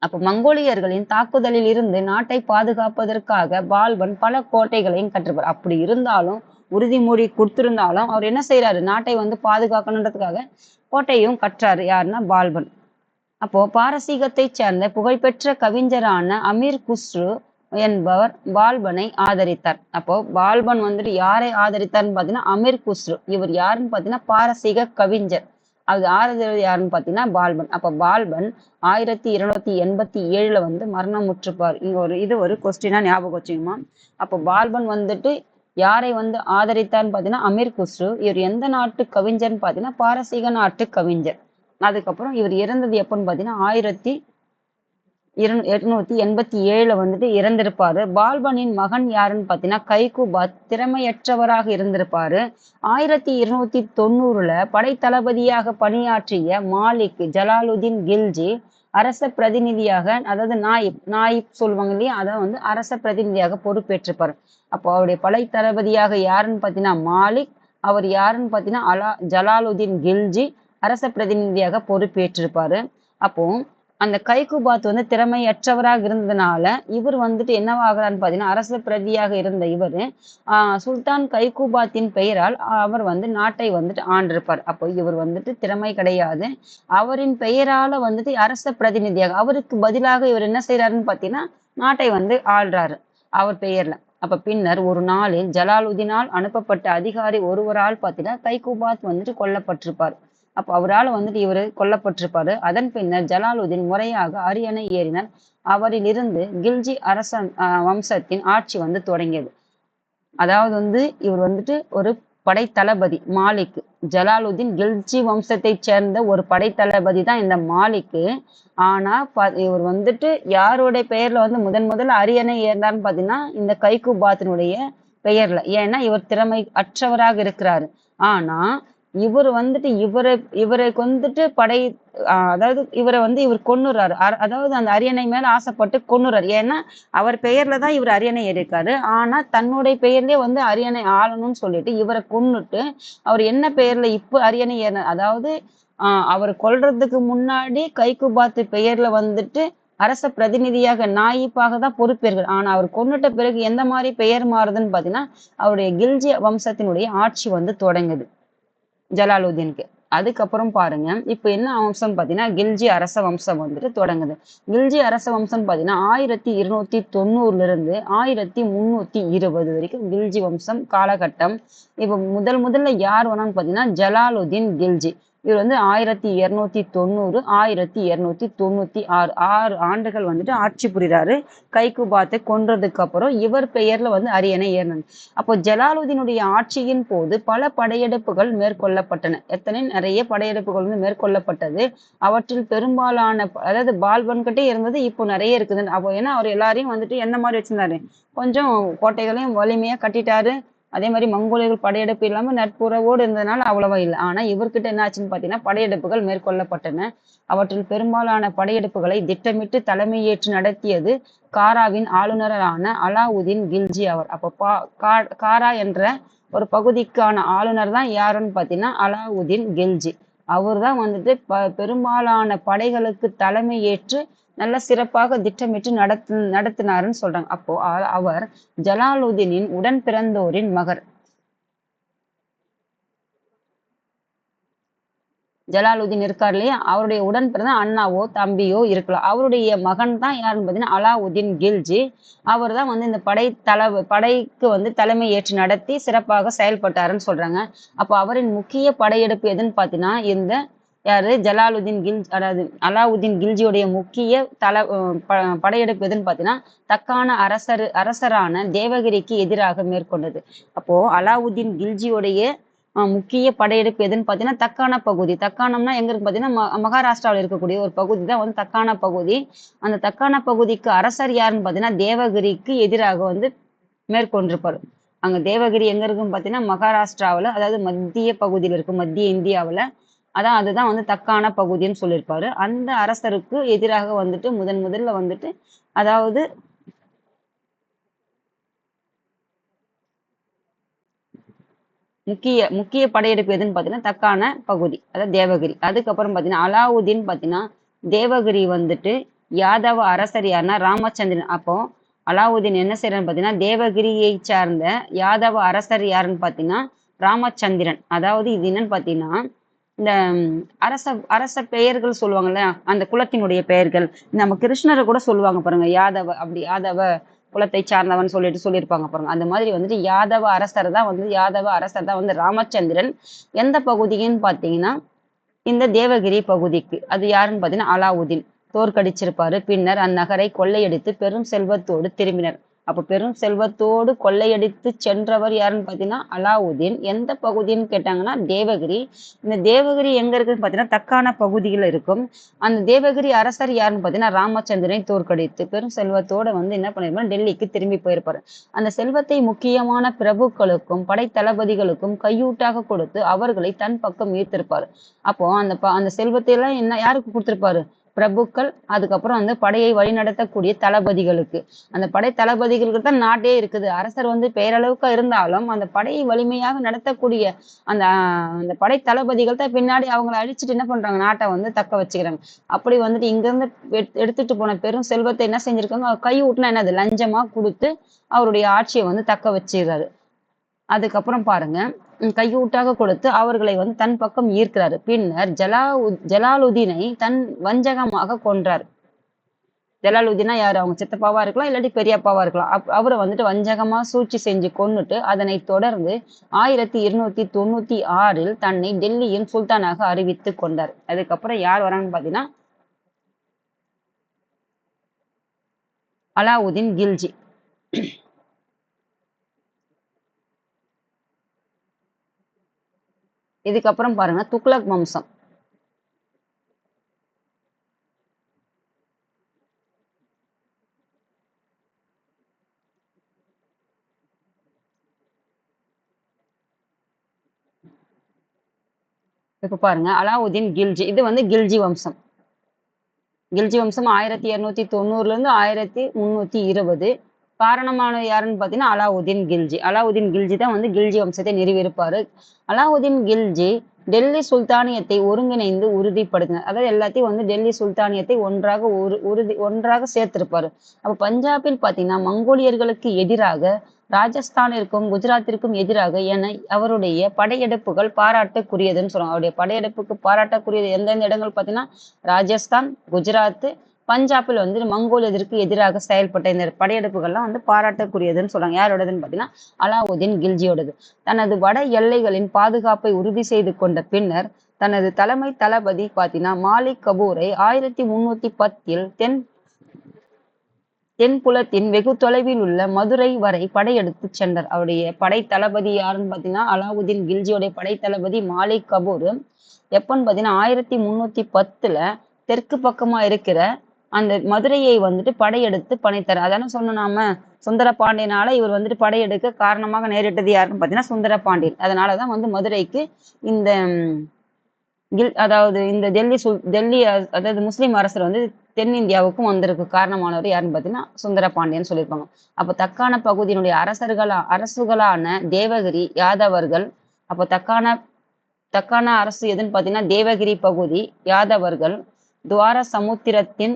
அப்ப மங்கோலியர்களின் தாக்குதலில் இருந்து நாட்டை பாதுகாப்பதற்காக பால்பன் பல கோட்டைகளையும் கட்டிருப்பார். அப்படி இருந்தாலும், உறுதிமொழி கொடுத்திருந்தாலும் அவர் என்ன செய்யறாரு, நாட்டை பாதுகாக்கணுன்றதுக்காக கோட்டையும் கற்றாரு. யாருன்னா பால்பன். அப்போ பாரசீகத்தை சேர்ந்த புகழ்பெற்ற கவிஞரான அமீர் குஸ்ரு என்பவர் பால்பனை ஆதரித்தார். அப்போ பால்பன் யாரை ஆதரித்தார்னு பார்த்தீங்கன்னா அமீர் குஸ்ரு. இவர் யாருன்னு பார்த்தீங்கன்னா பாரசீக கவிஞர். அது ஆதரவு யாருன்னு பார்த்தீங்கன்னா பால்பன். அப்ப பால்பன் 1287 மரணம் முற்றுப்பார். இங்க ஒரு கொஸ்டினா ஞாபகம் வச்சுக்குமா. அப்போ பால்பன் யாரை ஆதரித்தார்னு பார்த்தீங்கன்னா அமீர் குஸ்ரு. இவர் எந்த நாட்டு கவிஞர்னு பார்த்தீங்கன்னா பாரசீக நாட்டு கவிஞர். அதுக்கப்புறம் இவர் இறந்தது எப்பன்னு பார்த்தீங்கன்னா 1887 இறந்திருப்பாரு. பால்பனின் மகன் யாருன்னு பார்த்தீங்கன்னா கைகுபாத் திறமையற்றவராக இருந்திருப்பாரு. 1290 படைத்தளபதியாக பணியாற்றிய மாலிக் ஜலாலுதீன் கில்ஜி அரச பிரதிநிதியாக, அதாவது நாயிப் சொல்லுவாங்க இல்லையா, அதை அரச பிரதிநிதியாக பொறுப்பேற்றிருப்பாரு. அப்போ அவருடைய படைத்தளபதியாக யாருன்னு பார்த்தீங்கன்னா மாலிக். அவர் யாருன்னு பார்த்தீங்கன்னா ஜலாலுதீன் கில்ஜி அரச பிரதிநிதியாக பொறுப்பேற்றிருப்பாரு. அப்போ அந்த கைகுபாத் திறமையற்றவராக இருந்ததுனால இவர் என்னவாகிறான்னு பார்த்தீங்கன்னா, அரச பிரதியாக இருந்த இவர் சுல்தான் கைகுபாத்தின் பெயரால் அவர் நாட்டை ஆண்டிருப்பார். அப்போ இவர் திறமை கிடையாது. அவரின் பெயரால அரச பிரதிநிதியாக, அவருக்கு பதிலாக இவர் என்ன செய்யறாருன்னு பார்த்தீங்கன்னா நாட்டை ஆள்றாரு அவர் பெயர்ல. அப்ப பின்னர் ஒரு நாளில் ஜலாலுதீனால் அனுப்பப்பட்ட அதிகாரி ஒருவரால் பார்த்தீங்கன்னா கைகுபாத் கொல்லப்பட்டிருப்பார். அப்ப அவரால் இவர் கொல்லப்பட்டிருப்பாரு. அதன் பின்னர் ஜலாலுதீன் முறையாக அரியணை ஏறினார். அவரிலிருந்து கில்ஜி அரச வம்சத்தின் ஆட்சி தொடங்கியது. அதாவது இவர் ஒரு படைத்தளபதி மாலிக். ஜலாலுதீன் கில்ஜி வம்சத்தை சேர்ந்த ஒரு படைத்தளபதி தான் இந்த மாலிக்கு. ஆனா இவர் யாருடைய பெயர்ல முதல்ல அரியணை ஏறினார்னு பார்த்தீங்கன்னா இந்த கைகுபாத்தினுடைய பெயர்ல. ஏன்னா இவர் திறமை அற்றவராக இருக்கிறாரு. ஆனா இவர் இவரை படை அதாவது இவர் கொன்னுறாரு. அதாவது அந்த அரியணை மேல ஆசைப்பட்டு கொன்னுறாரு. ஏன்னா அவர் பெயர்ல தான் இவர் அரியணை ஏறிருக்காரு. ஆனா தன்னுடைய பெயர்லயே அரியணை ஆளணும்னு சொல்லிட்டு இவரை கொன்னுட்டு அவர் என்ன பெயர்ல இப்ப அரியணை ஏறின, அதாவது அவர் கொல்றதுக்கு முன்னாடி கைகுபாத் பெயர்ல அரச பிரதிநிதியாக நாயிப்பாக தான் பொறுப்பேற்கிறார். ஆனா அவர் கொன்னுட்ட பிறகு எந்த மாதிரி பெயர் மாறுதுன்னு பாத்தீங்கன்னா அவருடைய கில்ஜி வம்சத்தினுடைய ஆட்சி தொடங்குது ஜலாலுதீனுக்கு. அதுக்கப்புறம் பாருங்க, இப்ப என்ன வம்சம் பார்த்தீங்கன்னா கில்ஜி அரச வம்சம் தொடங்குது. கில்ஜி அரச வம்சம் பார்த்தீங்கன்னா 1290 1320 வரைக்கும் கில்ஜி வம்சம் காலகட்டம். இப்ப முதல்ல யார் வேணாம்னு பார்த்தீங்கன்னா ஜலாலுதீன் கில்ஜி. இவர் 1290 1296 6 ஆண்டுகள் ஆட்சி புரிகிறாரு. கைகுபாத்தை கொன்றதுக்கு அப்புறம் இவர் பெயர்ல அரியணை ஏறினாங்க. அப்போ ஜலாலுதீனுடைய ஆட்சியின் போது பல படையெடுப்புகள் மேற்கொள்ளப்பட்டன. நிறைய படையெடுப்புகள் மேற்கொள்ளப்பட்டது. அவற்றில் பெரும்பாலான, அதாவது பால்பன் கிட்டே இருந்தது இப்போ நிறைய இருக்குது. அப்போ ஏன்னா அவர் எல்லாரையும் என்ன மாதிரி வச்சிருந்தாரு, கொஞ்சம் கோட்டைகளையும் வலிமையா கட்டிட்டாரு. அதே மாதிரி மங்கோலியர்கள் படையெடுப்பு இல்லாம நட்புறவோடு இருந்ததுனால அவ்வளவா இல்லை. ஆனா இவர்கிட்ட என்ன ஆச்சுன்னு பாத்தீங்கன்னா படையெடுப்புகள் மேற்கொள்ளப்பட்டன. அவற்றில் பெரும்பாலான படையெடுப்புகளை திட்டமிட்டு தலைமையேற்று நடத்தியது காராவின் ஆளுநரான அலாவுதீன் கில்ஜி அவர். அப்போ காரா என்ற ஒரு பகுதிக்கான ஆளுநர் தான் யாருன்னு பாத்தீங்கன்னா அலாவுதீன் கில்ஜி. அவர் தான் பெரும்பாலான படைகளுக்கு தலைமை ஏற்று நல்ல சிறப்பாக திட்டமிட்டு நடத்தினாருன்னு சொல்றாங்க. அப்போ அவர் ஜலாலுதீனின் உடன் பிறந்தோரின் மகர். ஜலாலுதீன் இருக்கார் இல்லையா, அவருடைய உடன் பிறந்த அண்ணாவோ தம்பியோ இருக்கலாம். அவருடைய மகன் தான் யாருன்னு பார்த்தீங்கன்னா அலாவுதீன் கில்ஜி. அவர் தான் வந்து இந்த படைக்கு வந்து தலைமை ஏற்று நடத்தி சிறப்பாக செயல்பட்டாருன்னு சொல்றாங்க. அப்போ அவரின் முக்கிய படையெடுப்பு எதுன்னு பார்த்தீங்கன்னா இந்த யாரு ஜலாலுதீன் அதாவது அலாவுதீன் கில்ஜியுடைய முக்கிய படையெடுப்பு எதுன்னு பார்த்தீங்கன்னா தக்கான அரசரான தேவகிரிக்கு எதிராக மேற்கொண்டது. அப்போ அலாவுதீன் கில்ஜியுடைய முக்கிய படையெடுப்பு எதுன்னு பார்த்தீங்கன்னா தக்கான பகுதி. தக்கானம்னா எங்க இருக்கு பார்த்தீங்கன்னா மகாராஷ்டிராவில் இருக்கக்கூடிய ஒரு பகுதி தான் வந்து தக்கான பகுதி. அந்த தக்கான பகுதிக்கு அரசர் யாருன்னு பார்த்தீங்கன்னா தேவகிரிக்கு எதிராக வந்து மேற்கொண்டிருப்பார். அங்க தேவகிரி எங்க இருக்குன்னு பார்த்தீங்கன்னா மகாராஷ்டிராவில், அதாவது மத்திய பகுதியில் இருக்கு, மத்திய இந்தியாவில். அதுதான் வந்து தக்கான பகுதின்னு சொல்லியிருப்பாரு. அந்த அரசருக்கு எதிராக வந்துட்டு முதல்ல வந்துட்டு அதாவது முக்கிய படையெடுப்பு எதுன்னு பார்த்தீங்கன்னா தக்கான பகுதி, அதாவது தேவகிரி. அதுக்கப்புறம் பார்த்தீங்கன்னா அலாவுதீன் பார்த்தீங்கன்னா தேவகிரி வந்துட்டு யாதவ அரசர் யாருன்னா ராமச்சந்திரன். அப்போ அலாவுதீன் என்ன செய்யறான்னு பார்த்தீங்கன்னா தேவகிரியை சார்ந்த யாதவ அரசர் யாருன்னு பார்த்தீங்கன்னா ராமச்சந்திரன். அதாவது இது என்னன்னு பார்த்தீங்கன்னா இந்த அரச பெயர்கள் சொல்லுவாங்கல்ல, அந்த குலத்தினுடைய பெயர்கள். நம்ம கிருஷ்ணரை கூட சொல்லுவாங்க பாருங்க, யாதவ குலத்தை சார்ந்தவன் சொல்லியிருப்பாங்க பாருங்க. அந்த மாதிரி வந்துட்டு யாதவ அரசர் தான் வந்து ராமச்சந்திரன். எந்த பகுதின்னு பார்த்தீங்கன்னா இந்த தேவகிரி பகுதிக்கு. அது யாருன்னு பார்த்தீங்கன்னா அலாவுதீன் தோற்கடிச்சிருப்பாரு. பின்னர் அந்நகரை கொள்ளையடித்து பெரும் செல்வத்தோடு திரும்பினர். அப்ப பெரும் செல்வத்தோடு கொள்ளையடித்து சென்றவர் யாருன்னு பார்த்தீங்கன்னா அலாவுதீன். எந்த பகுதின்னு கேட்டாங்கன்னா தேவகிரி. இந்த தேவகிரி எங்க இருக்குன்னு பார்த்தீங்கன்னா தக்கான பகுதியில் இருக்கும். அந்த தேவகிரி அரசர் யாருன்னு பார்த்தீங்கன்னா ராமச்சந்திரனை தோற்கடித்து பெரும் செல்வத்தோட வந்து என்ன பண்ணிருப்பாரு, டெல்லிக்கு திரும்பி போயிருப்பாரு. அந்த செல்வத்தை முக்கியமான பிரபுக்களுக்கும் படை தளபதிகளுக்கும் கையூட்டாக கொடுத்து அவர்களை தன் பக்கம் ஈர்த்திருப்பாரு. அப்போ அந்த செல்வத்தை எல்லாம் யாருக்கு கொடுத்திருப்பாரு, பிரபுக்கள், அதுக்கப்புறம் வந்து படையை வழிநடத்தக்கூடிய தளபதிகளுக்கு. அந்த படை தளபதிகளுக்கு தான் நாட்டே இருக்குது. அரசர் வந்து பேரளவுக்கு இருந்தாலும் அந்த படையை வலிமையாக நடத்தக்கூடிய அந்த படை தளபதிகள் தான் பின்னாடி அவங்களை அழிச்சிட்டு என்ன பண்றாங்க, நாட்டை வந்து தக்க வச்சுக்கிறாங்க. அப்படி வந்துட்டு இங்க இருந்து எடுத்துட்டு போன பெரும் செல்வத்தை என்ன செஞ்சிருக்காங்க, கை ஊட்டினா என்னது லஞ்சமா கொடுத்து அவருடைய ஆட்சியை வந்து தக்க வச்சுக்கிறாரு. அதுக்கப்புறம் பாருங்க, கையூட்டாக கொடுத்து அவர்களை வந்து தன் பக்கம் ஈர்க்கிறாரு. பின்னர் ஜலாலுதீனை தன் வஞ்சகமாக கொன்றார். ஜலாலுதீனா யாரு, அவங்க சித்தப்பாவா இருக்கலாம், இல்லாட்டி பெரியப்பாவா இருக்கலாம். அவரை வந்துட்டு வஞ்சகமா சூழ்ச்சி செஞ்சு கொன்னுட்டு அதனை தொடர்ந்து 1296 தன்னை டெல்லியின் சுல்தானாக அறிவித்து கொண்டார். அதுக்கப்புறம் யார் வராங்கன்னு பாத்தீங்கன்னா அலாவுதீன் கில்ஜி. இதுக்கப்புறம் பாருங்க துக்ளக் வம்சம். இப்ப பாருங்க அலாவுதீன் கில்ஜி, இது வந்து கில்ஜி வம்சம். கில்ஜி வம்சம் 1290 இருந்து 1320. காரணமான யாருன்னு பார்த்தீங்கன்னா அலாவுதீன் கில்ஜி. அலாவுதீன் கில்ஜி தான் வந்து கில்ஜி வம்சத்தை நிறுவியிருப்பாரு. அலாவுதீன் கில்ஜி டெல்லி சுல்தானியத்தை ஒருங்கிணைந்து உறுதிப்படுத்தினார். அதாவது எல்லாத்தையும் வந்து டெல்லி சுல்தானியத்தை ஒன்றாக சேர்த்திருப்பாரு. அப்ப பஞ்சாபில் பார்த்தீங்கன்னா மங்கோலியர்களுக்கு எதிராக, ராஜஸ்தானிற்கும் குஜராத்திற்கும் எதிராக என அவருடைய படையெடுப்புகள் பாராட்டுக்குரியதுன்னு சொல்லுவாங்க. அவருடைய படையெடுப்புக்கு பாராட்டக்கூடியது எந்தெந்த இடங்கள் பார்த்தீங்கன்னா ராஜஸ்தான், குஜராத், பஞ்சாபில் வந்து மங்கோலியருக்கு எதிராக செயல்பட்ட இந்த படையெடுப்புகள்லாம் வந்து பாராட்டக்கூடியதுன்னு சொல்றாங்க. யாரோடதுன்னு பார்த்தீங்கன்னா அலாவுதீன் கில்ஜியோடது. தனது வட எல்லைகளின் பாதுகாப்பை உறுதி செய்து கொண்ட பின்னர் தனது தலைமை தளபதி பார்த்தீங்கன்னா மாலிக் கபூரை 1310 தென்புலத்தின் வெகு தொலைவில் உள்ள மதுரை வரை படையெடுத்து சென்றார். அவருடைய படை தளபதி யாருன்னு பார்த்தீங்கன்னா அலாவுதீன் கில்ஜியோடைய படை தளபதி மாலிக் கபூர். எப்பன்னு பார்த்தீங்கன்னா 1310 தெற்கு பக்கமா இருக்கிற அந்த மதுரையை வந்துட்டு படையெடுத்து பணித்தார். அதான சொன்ன நாம சுந்தர பாண்டியனால இவர் வந்துட்டு படையெடுக்க காரணமாக நேரிட்டது யாருன்னு பார்த்தீங்கன்னா சுந்தர பாண்டியன். அதனாலதான் வந்து மதுரைக்கு இந்த அதாவது இந்த டெல்லி அதாவது முஸ்லீம் அரசர் வந்து தென்னிந்தியாவுக்கும் வந்திருக்கு காரணமானவர் யாருன்னு பார்த்தீங்கன்னா சுந்தர பாண்டியன் சொல்லியிருப்பாங்க. அப்போ தக்கான பகுதியினுடைய அரசுகளான தேவகிரி யாதவர்கள். அப்போ தக்கான அரசு எதுன்னு பார்த்தீங்கன்னா தேவகிரி பகுதி யாதவர்கள், துவார சமுத்திரத்தின்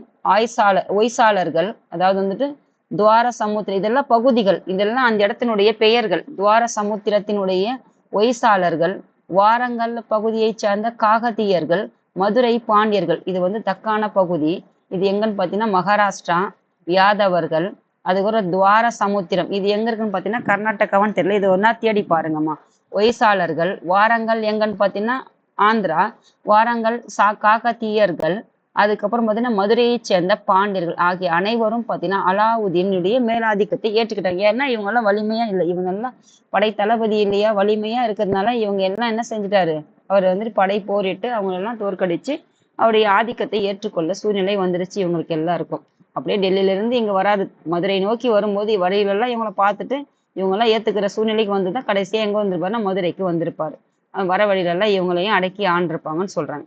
ஒய்சாளர்கள், அதாவது வந்துட்டு துவார சமுத்திரம், இதெல்லாம் பகுதிகள், இதெல்லாம் அந்த இடத்தினுடைய பெயர்கள். துவார சமுத்திரத்தினுடைய ஒய்சாளர்கள், வாரங்கல் பகுதியை சார்ந்த காகதியர்கள், மதுரை பாண்டியர்கள். இது வந்து தக்கான பகுதி. இது எங்கன்னு பார்த்தீங்கன்னா மகாராஷ்டிரா. யாதவர்கள், அதுக்கப்புறம் துவார சமுத்திரம். இது எங்க இருக்குன்னு பார்த்தீங்கன்னா கர்நாடகாவான்னு தெரியல, இது ஒன்னா தேடி பாருங்கம்மா. ஒய்சாளர்கள். வாரங்கல் எங்கன்னு பார்த்தீங்கன்னா ஆந்திரா. வாரங்கல் காகதீயர்கள். அதுக்கப்புறம் பார்த்தீங்கன்னா மதுரையைச் சேர்ந்த பாண்டியர்கள் ஆகிய அனைவரும் பார்த்தீங்கன்னா அலாவுதீனுடைய மேலாதிக்கத்தை ஏற்றுக்கிட்டாங்க. ஏன்னா இவங்க எல்லாம் வலிமையா இல்லை, இவங்க எல்லாம் படை தளபதி இல்லையா, வலிமையா இருக்கிறதுனால இவங்க எல்லாம் என்ன செஞ்சுட்டாரு, அவர் வந்துட்டு படை போரிட்டு அவங்க எல்லாம் தோற்கடிச்சு அவருடைய ஆதிக்கத்தை ஏற்றுக்கொள்ள சூழ்நிலை வந்துருச்சு இவங்களுக்கு எல்லாருக்கும். அப்படியே டெல்லியில இருந்து இங்க வராது, மதுரை நோக்கி வரும்போது வழியிலெல்லாம் இவங்களை பார்த்துட்டு இவங்க எல்லாம் ஏத்துக்கிற சூழ்நிலைக்கு வந்துதான் கடைசியா எங்க வந்திருப்பாருன்னா மதுரைக்கு வந்திருப்பாரு. வர வழியிலெல்லாம் இவங்களையும் அடக்கி ஆண்டிருப்பாங்கன்னு சொல்றாங்க.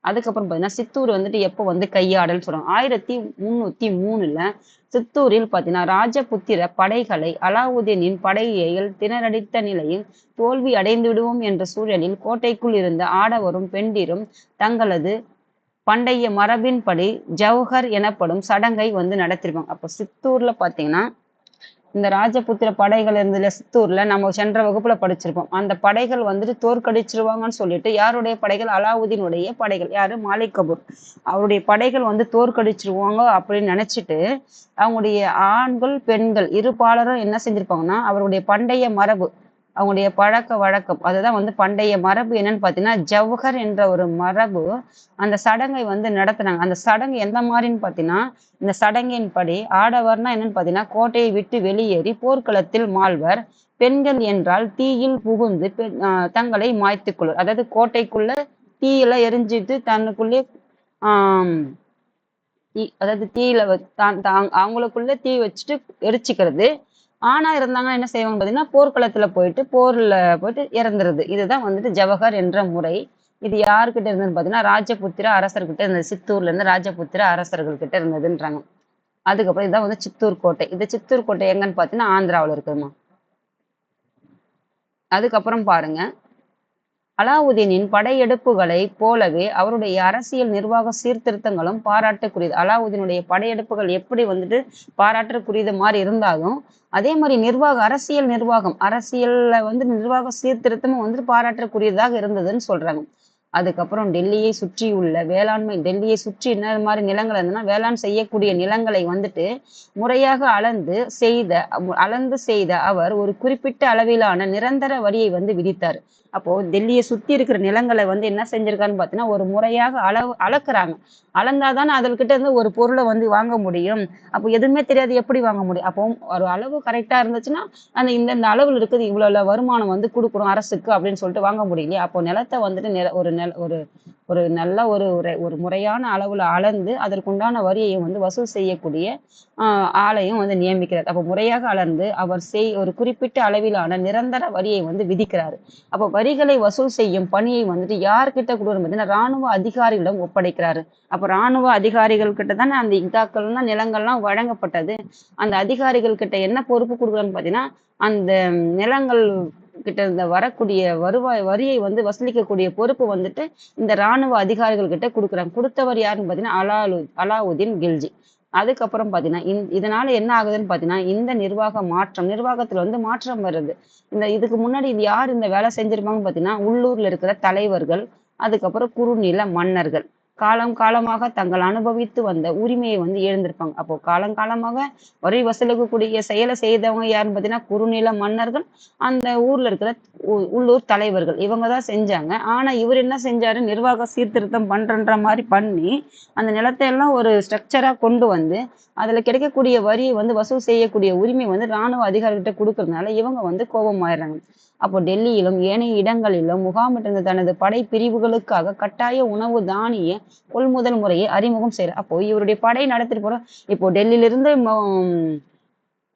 அதுக்கப்புறம் பார்த்தீங்கன்னா சித்தூர் வந்துட்டு எப்போ வந்து கையாடல் சொல்றாங்க, 1303 சித்தூரில் பார்த்தீங்கன்னா ராஜபுத்திர படைகளை அலாவுதீனின் படைகள் திணறடித்த நிலையில் தோல்வி அடைந்து விடுவோம் என்ற சூழலில் கோட்டைக்குள் இருந்த ஆடவரும் பெண்டிரும் தங்களது பண்டைய மரபின்படி ஜவஹர் எனப்படும் சடங்கை வந்து நடத்திருப்பாங்க. அப்போ சித்தூர்ல பார்த்தீங்கன்னா இந்த ராஜபுத்திர படைகள் இருந்ததுல சித்தூர்ல நம்ம சென்ற வகுப்புல படிச்சிருப்போம். அந்த படைகள் வந்துட்டு தோற்கடிச்சிருவாங்கன்னு சொல்லிட்டு யாருடைய படைகள், அலாவுதீனுடைய படைகள், யாரு, மாலிக் கபூர் அவருடைய படைகள் வந்து தோற்கடிச்சிருவாங்க அப்படின்னு நினைச்சிட்டு அவங்களுடைய ஆண்கள் பெண்கள் இரு பாலரும் என்ன செஞ்சிருப்பாங்கன்னா அவருடைய பண்டைய மரபு, அவங்களுடைய பழக்க வழக்கம், அதுதான் வந்து பண்டைய மரபு என்னன்னு பார்த்தீங்கன்னா ஜவஹர் என்ற ஒரு மரபு, அந்த சடங்கை வந்து நடத்துனாங்க. அந்த சடங்கு எந்த மாதிரின்னு பார்த்தீங்கன்னா இந்த சடங்கின் படி ஆடவர்னா என்னன்னு பார்த்தீங்கன்னா கோட்டையை விட்டு வெளியேறி போர்க்களத்தில் மாழ்வர், பெண்கள் என்றால் தீயில் புகுந்து தங்களை மாய்த்து கொள்வர். அதாவது கோட்டைக்குள்ள தீயில எரிஞ்சிட்டு தன்னுக்குள்ளே ஆஹ் அதாவது தீயில அவங்களுக்குள்ள தீ வச்சுட்டு எரிச்சுக்கிறது. ஆணா இருந்தாங்கன்னா என்ன செய்வாங்க பார்த்தீங்கன்னா போர்க்களத்துல போயிட்டு இறந்துருது. இதுதான் வந்துட்டு ஜவஹர் என்ற முறை. இது யாருக்கிட்ட இருந்ததுன்னு பார்த்தீங்கன்னா ராஜபுத்திர அரசர்கிட்ட இருந்தது. சித்தூர்ல இருந்து ராஜபுத்திர அரசர்கள் கிட்ட இருந்ததுன்றாங்க. அதுக்கப்புறம் இதான் வந்து சித்தூர் கோட்டை. இந்த சித்தூர் கோட்டை எங்கன்னு பார்த்தீங்கன்னா ஆந்திராவில் இருக்குதுமா. அதுக்கப்புறம் பாருங்க, அலாவுதீனின் படையெடுப்புகளைப் போலவே அவருடைய அரசியல் நிர்வாக சீர்திருத்தங்களும் பாராட்டுக்குரியது. அலாவுதீனுடைய படையெடுப்புகள் எப்படி வந்துட்டு பாராட்டுக்குரியது மாதிரி இருந்தாலும் அதே மாதிரி அரசியல்ல வந்து நிர்வாக சீர்திருத்தமும் வந்துட்டு பாராட்டுக்குரியதாக இருந்ததுன்னு சொல்றாங்க. அதுக்கப்புறம் டெல்லியை சுற்றி என்ன மாதிரி நிலங்கள் இருந்ததுன்னா வேளாண் செய்யக்கூடிய நிலங்களை வந்துட்டு முறையாக அளந்து செய்த அவர் ஒரு குறிப்பிட்ட அளவிலான நிரந்தர வரியை வந்து விதித்தார். அப்போ டெல்லியை சுத்தி இருக்கிற நிலங்களை வந்து என்ன செஞ்சிருக்கான்னு பார்த்தீங்கன்னா ஒரு முறையாக அளக்குறாங்க. அளந்தாதானே அதற்கிட்ட இருந்து ஒரு பொருளை வந்து வாங்க முடியும். அப்போ எதுவுமே தெரியாது எப்படி வாங்க முடியும். அப்போ ஒரு அளவு கரெக்டா இருந்துச்சுன்னா அந்த இந்த அளவில் இருக்குது, இவ்வளவு வருமானம் வந்து கொடுக்கணும் அரசுக்கு அப்படின்னு சொல்லிட்டு வாங்க முடியலையே. அப்போ நிலத்தை வந்துட்டு ஒரு நல்ல ஒரு முறையான அளவுல அளந்து அதற்குண்டான வரியை வந்து வசூல் செய்யக்கூடிய ஆளையும் வந்து நியமிக்கிறார். அப்போ முறையாக அளந்து அவர் ஒரு குறிப்பிட்ட அளவிலான நிரந்தர வரியை வந்து விதிக்கிறாரு. அப்போ வரிகளை வசூல் செய்யும் பணியை வந்துட்டு யார்கிட்ட கொடுக்கணும் பார்த்தீங்கன்னா ராணுவ அதிகாரிகளிடம் ஒப்படைக்கிறாரு. அப்போ ராணுவ அதிகாரிகள் கிட்ட தானே அந்த இதாக்கள்லாம் நிலங்கள்லாம் வழங்கப்பட்டது. அந்த அதிகாரிகள் கிட்ட என்ன பொறுப்பு கொடுக்குறான்னு பார்த்தீங்கன்னா அந்த நிலங்கள் கிட்ட இருந்த வரக்கூடிய வரியை வந்து வசூலிக்கக்கூடிய பொறுப்பு வந்துட்டு இந்த ராணுவ அதிகாரிகள் கிட்ட கொடுக்குறாங்க. கொடுத்தவர் யாருன்னு பார்த்தீங்கன்னா அலாவுதீன் கில்ஜி. அதுக்கப்புறம் பார்த்தீங்கன்னா இதனால என்ன ஆகுதுன்னு பார்த்தீங்கன்னா இந்த நிர்வாகத்துல வந்து மாற்றம் வருது. இதுக்கு முன்னாடி இது யார் இந்த வேலை செஞ்சிருப்பாங்கன்னு பார்த்தீங்கன்னா உள்ளூர்ல இருக்கிற தலைவர்கள், அதுக்கப்புறம் குறுநில மன்னர்கள் காலம் காலமாக தங்கள் அனுபவித்து வந்த உரிமையை வந்து இழந்திருப்பாங்க. அப்போ காலங்காலமாக வரி வசூலிக்கக்கூடிய செயலை செய்தவங்க யாருன்னு பார்த்தீங்கன்னா குறுநில மன்னர்கள், அந்த ஊர்ல இருக்கிற உள்ளூர் தலைவர்கள், இவங்க தான் செஞ்சாங்க. ஆனா இவர் என்ன செஞ்சாரு, நிர்வாக சீர்திருத்தம் பண்றன்ற மாதிரி பண்ணி அந்த நிலத்தை எல்லாம் ஒரு ஸ்ட்ரக்சரா கொண்டு வந்து அதுல கிடைக்கக்கூடிய வரியை வந்து வசூல் செய்யக்கூடிய உரிமை வந்து ராணுவ அதிகாரிகிட்ட கொடுக்கறதுனால இவங்க வந்து கோபமாயிடுறாங்க. அப்போ டெல்லியிலும் ஏனைய இடங்களிலும் முகாமிட்டிருந்த தனது படை பிரிவுகளுக்காக கட்டாய உணவு தானிய கொள்முதல் முறையை அறிமுகம் செய்யறார். அப்போ இவருடைய படை நடத்திட்டு போற இப்போ டெல்லியிலிருந்து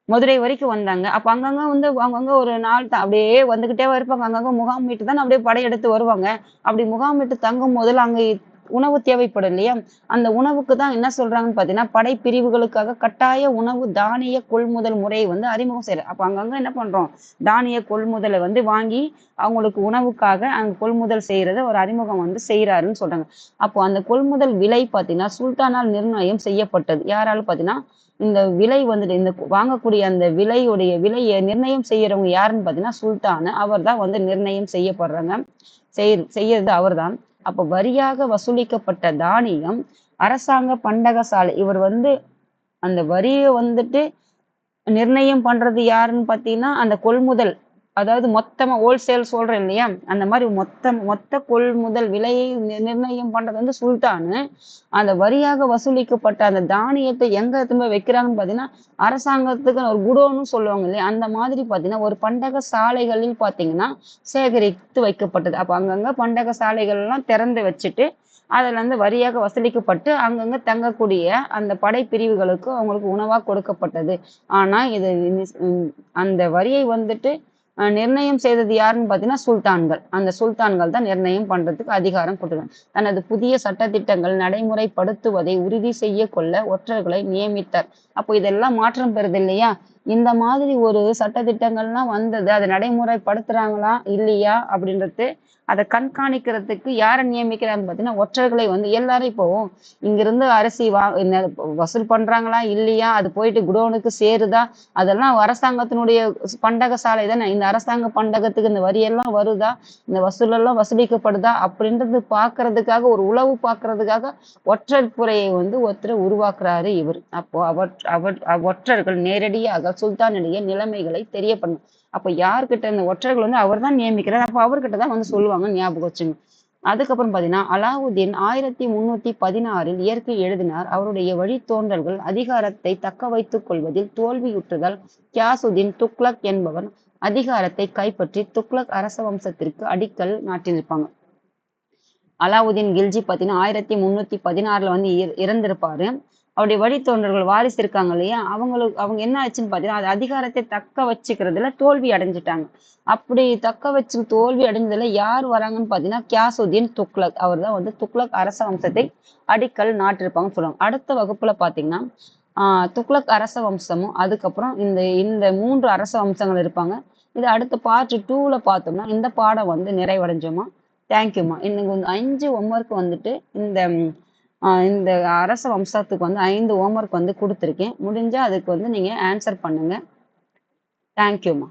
மதுரை வரைக்கும் வந்தாங்க. அப்ப அங்கங்க வந்து அவங்கங்க ஒரு நாள் அப்படியே வந்துகிட்டே இருப்பாங்க. அங்கங்க முகாமிட்டு தான் அப்படியே படையெடுத்து வருவாங்க. அப்படி முகாமிட்டு தங்கும் போதுல அங்க உணவு தேவைப்படும் இல்லையா, அந்த உணவுக்கு தான் என்ன சொல்றாங்கன்னு பாத்தீங்கன்னா படை பிரிவுகளுக்காக கட்டாய உணவு தானிய கொள்முதல் முறையை வந்து அறிமுகம் செய்யறாரு. அப்ப அங்கங்க என்ன பண்றோம், தானிய கொள்முதலை வந்து வாங்கி அவங்களுக்கு உணவுக்காக அங்க கொள்முதல் செய்யறத ஒரு அறிமுகம் வந்து செய்யறாருன்னு சொல்றாங்க. அப்போ அந்த கொள்முதல் விலை பாத்தீங்கன்னா சுல்தானால் நிர்ணயம் செய்யப்பட்டது. யாராலும் பாத்தீங்கன்னா இந்த விலை வந்துட்டு இந்த வாங்கக்கூடிய அந்த விலையை நிர்ணயம் செய்யறவங்க யாருன்னு பாத்தீங்கன்னா சுல்தான், அவர் தான் வந்து நிர்ணயம் செய்யப்படுறாங்க. செய்யறது அவர்தான். அப்ப வரியாக வசூலிக்கப்பட்ட தானியம் அரசாங்க பண்டகசாலை. இவர் வந்து அந்த வரியை வந்துட்டு நிர்ணயம் பண்றது யாருன்னு பார்த்தீங்கன்னா, அந்த கொள்முதல், அதாவது மொத்தமா ஹோல்சேல் சொல்றேன் இல்லையா? அந்த மாரி மொத்த கொள்முதல் விலையை நிர்ணயம் பண்றது வந்து சுல்தானு. அந்த வரியாக வசூலிக்கப்பட்ட அந்த தானியத்தை எங்க எடுத்துன்னு போய் வைக்கிறாங்கன்னு பார்த்தீங்கன்னா, அரசாங்கத்துக்கு ஒரு குடோன்னு சொல்லுவாங்க இல்லையா? அந்த மாதிரி பார்த்தீங்கன்னா, ஒரு பண்டக சாலைகளில் பார்த்தீங்கன்னா, சேகரித்து வைக்கப்பட்டது. அப்ப அங்கங்க பண்டக சாலைகள்லாம் திறந்து வச்சுட்டு, அதுல இருந்து வரியாக வசூலிக்கப்பட்டு அங்கங்க தங்கக்கூடிய அந்த படைப்பிரிவுகளுக்கு அவங்களுக்கு உணவா கொடுக்கப்பட்டது. ஆனா இது அந்த வரியை வந்துட்டு நிர்ணயம் செய்தது யாருன்னு பார்த்தீங்கன்னா சுல்தான்கள். அந்த சுல்தான்கள் தான் நிர்ணயம் பண்றதுக்கு அதிகாரம் கொடுத்திருக்காங்க. தனது புதிய சட்டதிட்டங்கள் நடைமுறைப்படுத்துவதை உறுதி செய்ய கொள்ள ஒற்றர்களை நியமித்தார். அப்போ இதெல்லாம் மாற்றம் பெறுது இல்லையா? இந்த மாதிரி ஒரு சட்டதிட்டங்கள்லாம் வந்தது, அதை நடைமுறைப்படுத்துறாங்களா இல்லையா அப்படின்றது அதை கண்காணிக்கிறதுக்கு யாரை நியமிக்கிறான்னு பார்த்தீங்கன்னா ஒற்றர்களை வந்து எல்லாரும் இப்போ இங்கிருந்து அரிசி வசூல் பண்றாங்களா இல்லையா, அது போயிட்டு குடோனுக்கு சேருதா, அதெல்லாம் அரசாங்கத்தினுடைய பண்டக சாலை தானே. இந்த அரசாங்க பண்டகத்துக்கு இந்த வரியெல்லாம் வருதா, இந்த வசூலெல்லாம் வசூலிக்கப்படுதா அப்படின்றது பார்க்கறதுக்காக, ஒரு உளவு பார்க்கறதுக்காக ஒற்றர் துறையை வந்து ஒருத்தர் உருவாக்குறாரு இவர். அப்போ ஒற்றர்கள் நேரடியாக சுல்தானிடையே நிலைமைகளை தெரியப்படணும். அப்ப யார்கிட்ட இந்த ஒற்றர்கள் வந்து அவர் தான் நியமிக்கிறார். அப்ப அவர்கிட்ட தான் வந்து சொல்லுவாங்க, ஞாபகம் வச்சுங்க. அதுக்கப்புறம் பார்த்தீங்கன்னா அலாவுதீன் 1316 இயற்கை எழுதினார். அவருடைய வழித்தோன்றல்கள் அதிகாரத்தை தக்க வைத்துக் கொள்வதில் தோல்வியுற்றதால் கியாசுதீன் துக்ளக் என்பவர் அதிகாரத்தை கைப்பற்றி துக்ளக் அரச வம்சத்திற்கு அடிக்கல் நாட்டியிருப்பாங்க. அலாவுதீன் கில்ஜி பார்த்தீங்கன்னா 1316 வந்து இறந்திருப்பாரு. அவருடைய வழித்தோன்றர்கள் வாரிசு இருக்காங்க இல்லையா, அவங்க என்ன ஆச்சுன்னு பார்த்தீங்கன்னா அது அதிகாரத்தை தக்க வச்சுக்கிறதுல தோல்வி அடைஞ்சிட்டாங்க. அப்படி தக்க வச்சு தோல்வி அடைஞ்சதுல யார் வராங்கன்னு பார்த்தீங்கன்னா கியாசுதீன் துக்ளக். அவர் தான் வந்து துக்ளக் அரச வம்சத்தை அடிக்கல் நாட்டிருப்பாங்கன்னு சொல்லுவாங்க. அடுத்த வகுப்புல பார்த்தீங்கன்னா துக்ளக் அரச வம்சமும் அதுக்கப்புறம் இந்த இந்த 3 அரச வம்சங்கள் இருப்பாங்க. இது அடுத்த பார்ட் 2ல பார்த்தோம்னா இந்த பாடம் வந்து நிறைவடைஞ்சோமா. தேங்க்யூமா. இன்னைக்கு வந்து 5 ஹோம்ஒர்க் வந்துட்டு இந்த அரச வம்சத்துக்கு வந்து 5 ஹோம்ஒர்க் வந்து கொடுத்துருக்கேன். முடிஞ்சா அதுக்கு வந்து நீங்க ஆன்சர் பண்ணுங்க. தேங்க்யூமா.